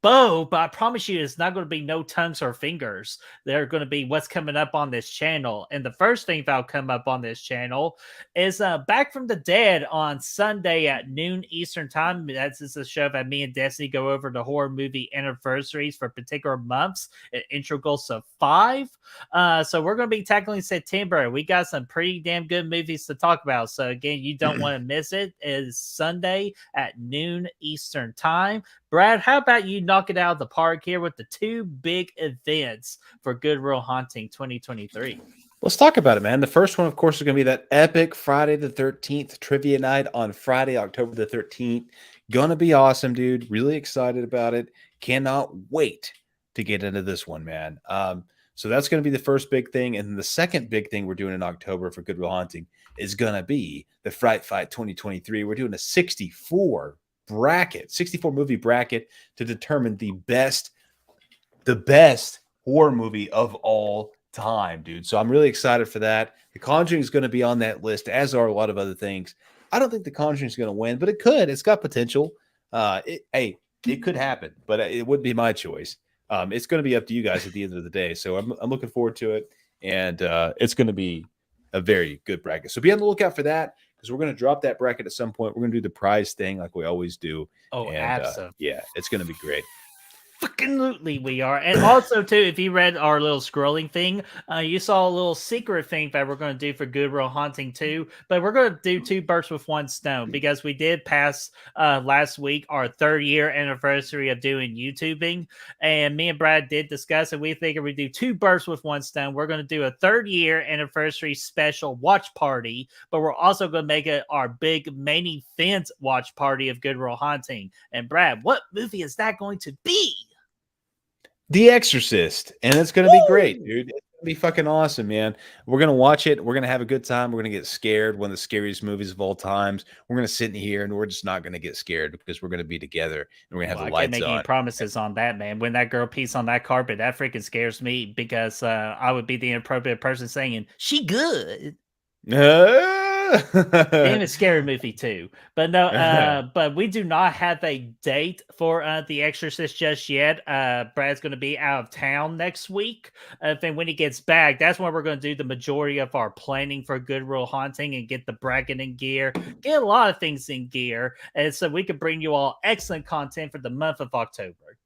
bow, but I promise you it's not going to be no tongues or fingers. They're going to be what's coming up on this channel. And the first thing that'll come up on this channel is Back from the Dead on Sunday at noon Eastern time. That's just a show that me and Destiny go over the horror movie anniversaries for particular months at integrals of 5. So we're going to be tackling September. We got some pretty damn good movies to talk about. So again, you don't want to miss it. It is Sunday at noon Eastern time. Brad, how about you knock it out of the park here with the 2 big events for Good Will Hunting 2023? Let's talk about it, man. The first one, of course, is going to be that epic Friday the 13th trivia night on Friday, October the 13th. Gonna be awesome, dude. Really excited about it. Cannot wait to get into this one, man. So that's going to be the first big thing. And then the second big thing we're doing in October for Good Will Hunting is going to be the Fright Fight 2023. We're doing a 64 movie bracket to determine the best horror movie of all time, dude. So I'm really excited for that. The Conjuring is going to be on that list, as are a lot of other things. I don't think The Conjuring is going to win, but it could. It's got potential. It could happen, but it wouldn't be my choice. It's going to be up to you guys at the end of the day. So I'm looking forward to it, and it's going to be a very good bracket. So be on the lookout for that, because we're going to drop that bracket at some point. We're going to do the prize thing like we always do. Oh, and, absolutely. Yeah, it's going to be great. Fucking we are. And also, too, if you read our little scrolling thing, you saw a little secret thing that we're going to do for Good Will Hunting 2. But we're going to do 2 birds with 1 stone, because we did pass last week our 3rd year anniversary of doing YouTubing. And me and Brad did discuss, and we figured we'd do 2 birds with 1 stone. We're going to do a 3rd year anniversary special watch party, but we're also going to make it our big main event watch party of Good Will Hunting. And Brad, what movie is that going to be? The Exorcist, and it's going to be great, dude. It's going to be fucking awesome, man. We're going to watch it. We're going to have a good time. We're going to get scared. One of the scariest movies of all times. We're going to sit in here, and we're just not going to get scared, because we're going to be together, and we're going to have the lights on. I can't make any promises on that, man. When that girl pees on that carpet, that freaking scares me, because I would be the inappropriate person saying, "She good." Damn, it's a scary movie too. But no, but we do not have a date for The Exorcist just yet. Brad's going to be out of town next week. Then when he gets back, that's when we're going to do the majority of our planning for Good Will Hunting and get the bracket in gear, get a lot of things in gear, and so we can bring you all excellent content for the month of October.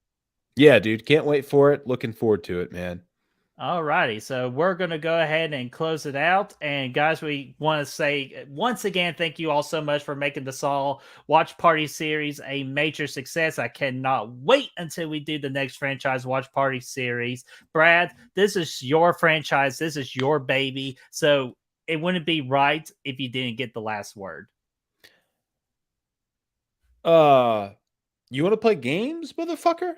Yeah, dude, can't wait for it. Looking forward to it, man. All righty, so we're going to go ahead and close it out. And guys, we want to say once again, thank you all so much for making the Saul Watch Party series a major success. I cannot wait until we do the next franchise Watch Party series. Brad, this is your franchise. This is your baby. So it wouldn't be right if you didn't get the last word. You want to play games, motherfucker?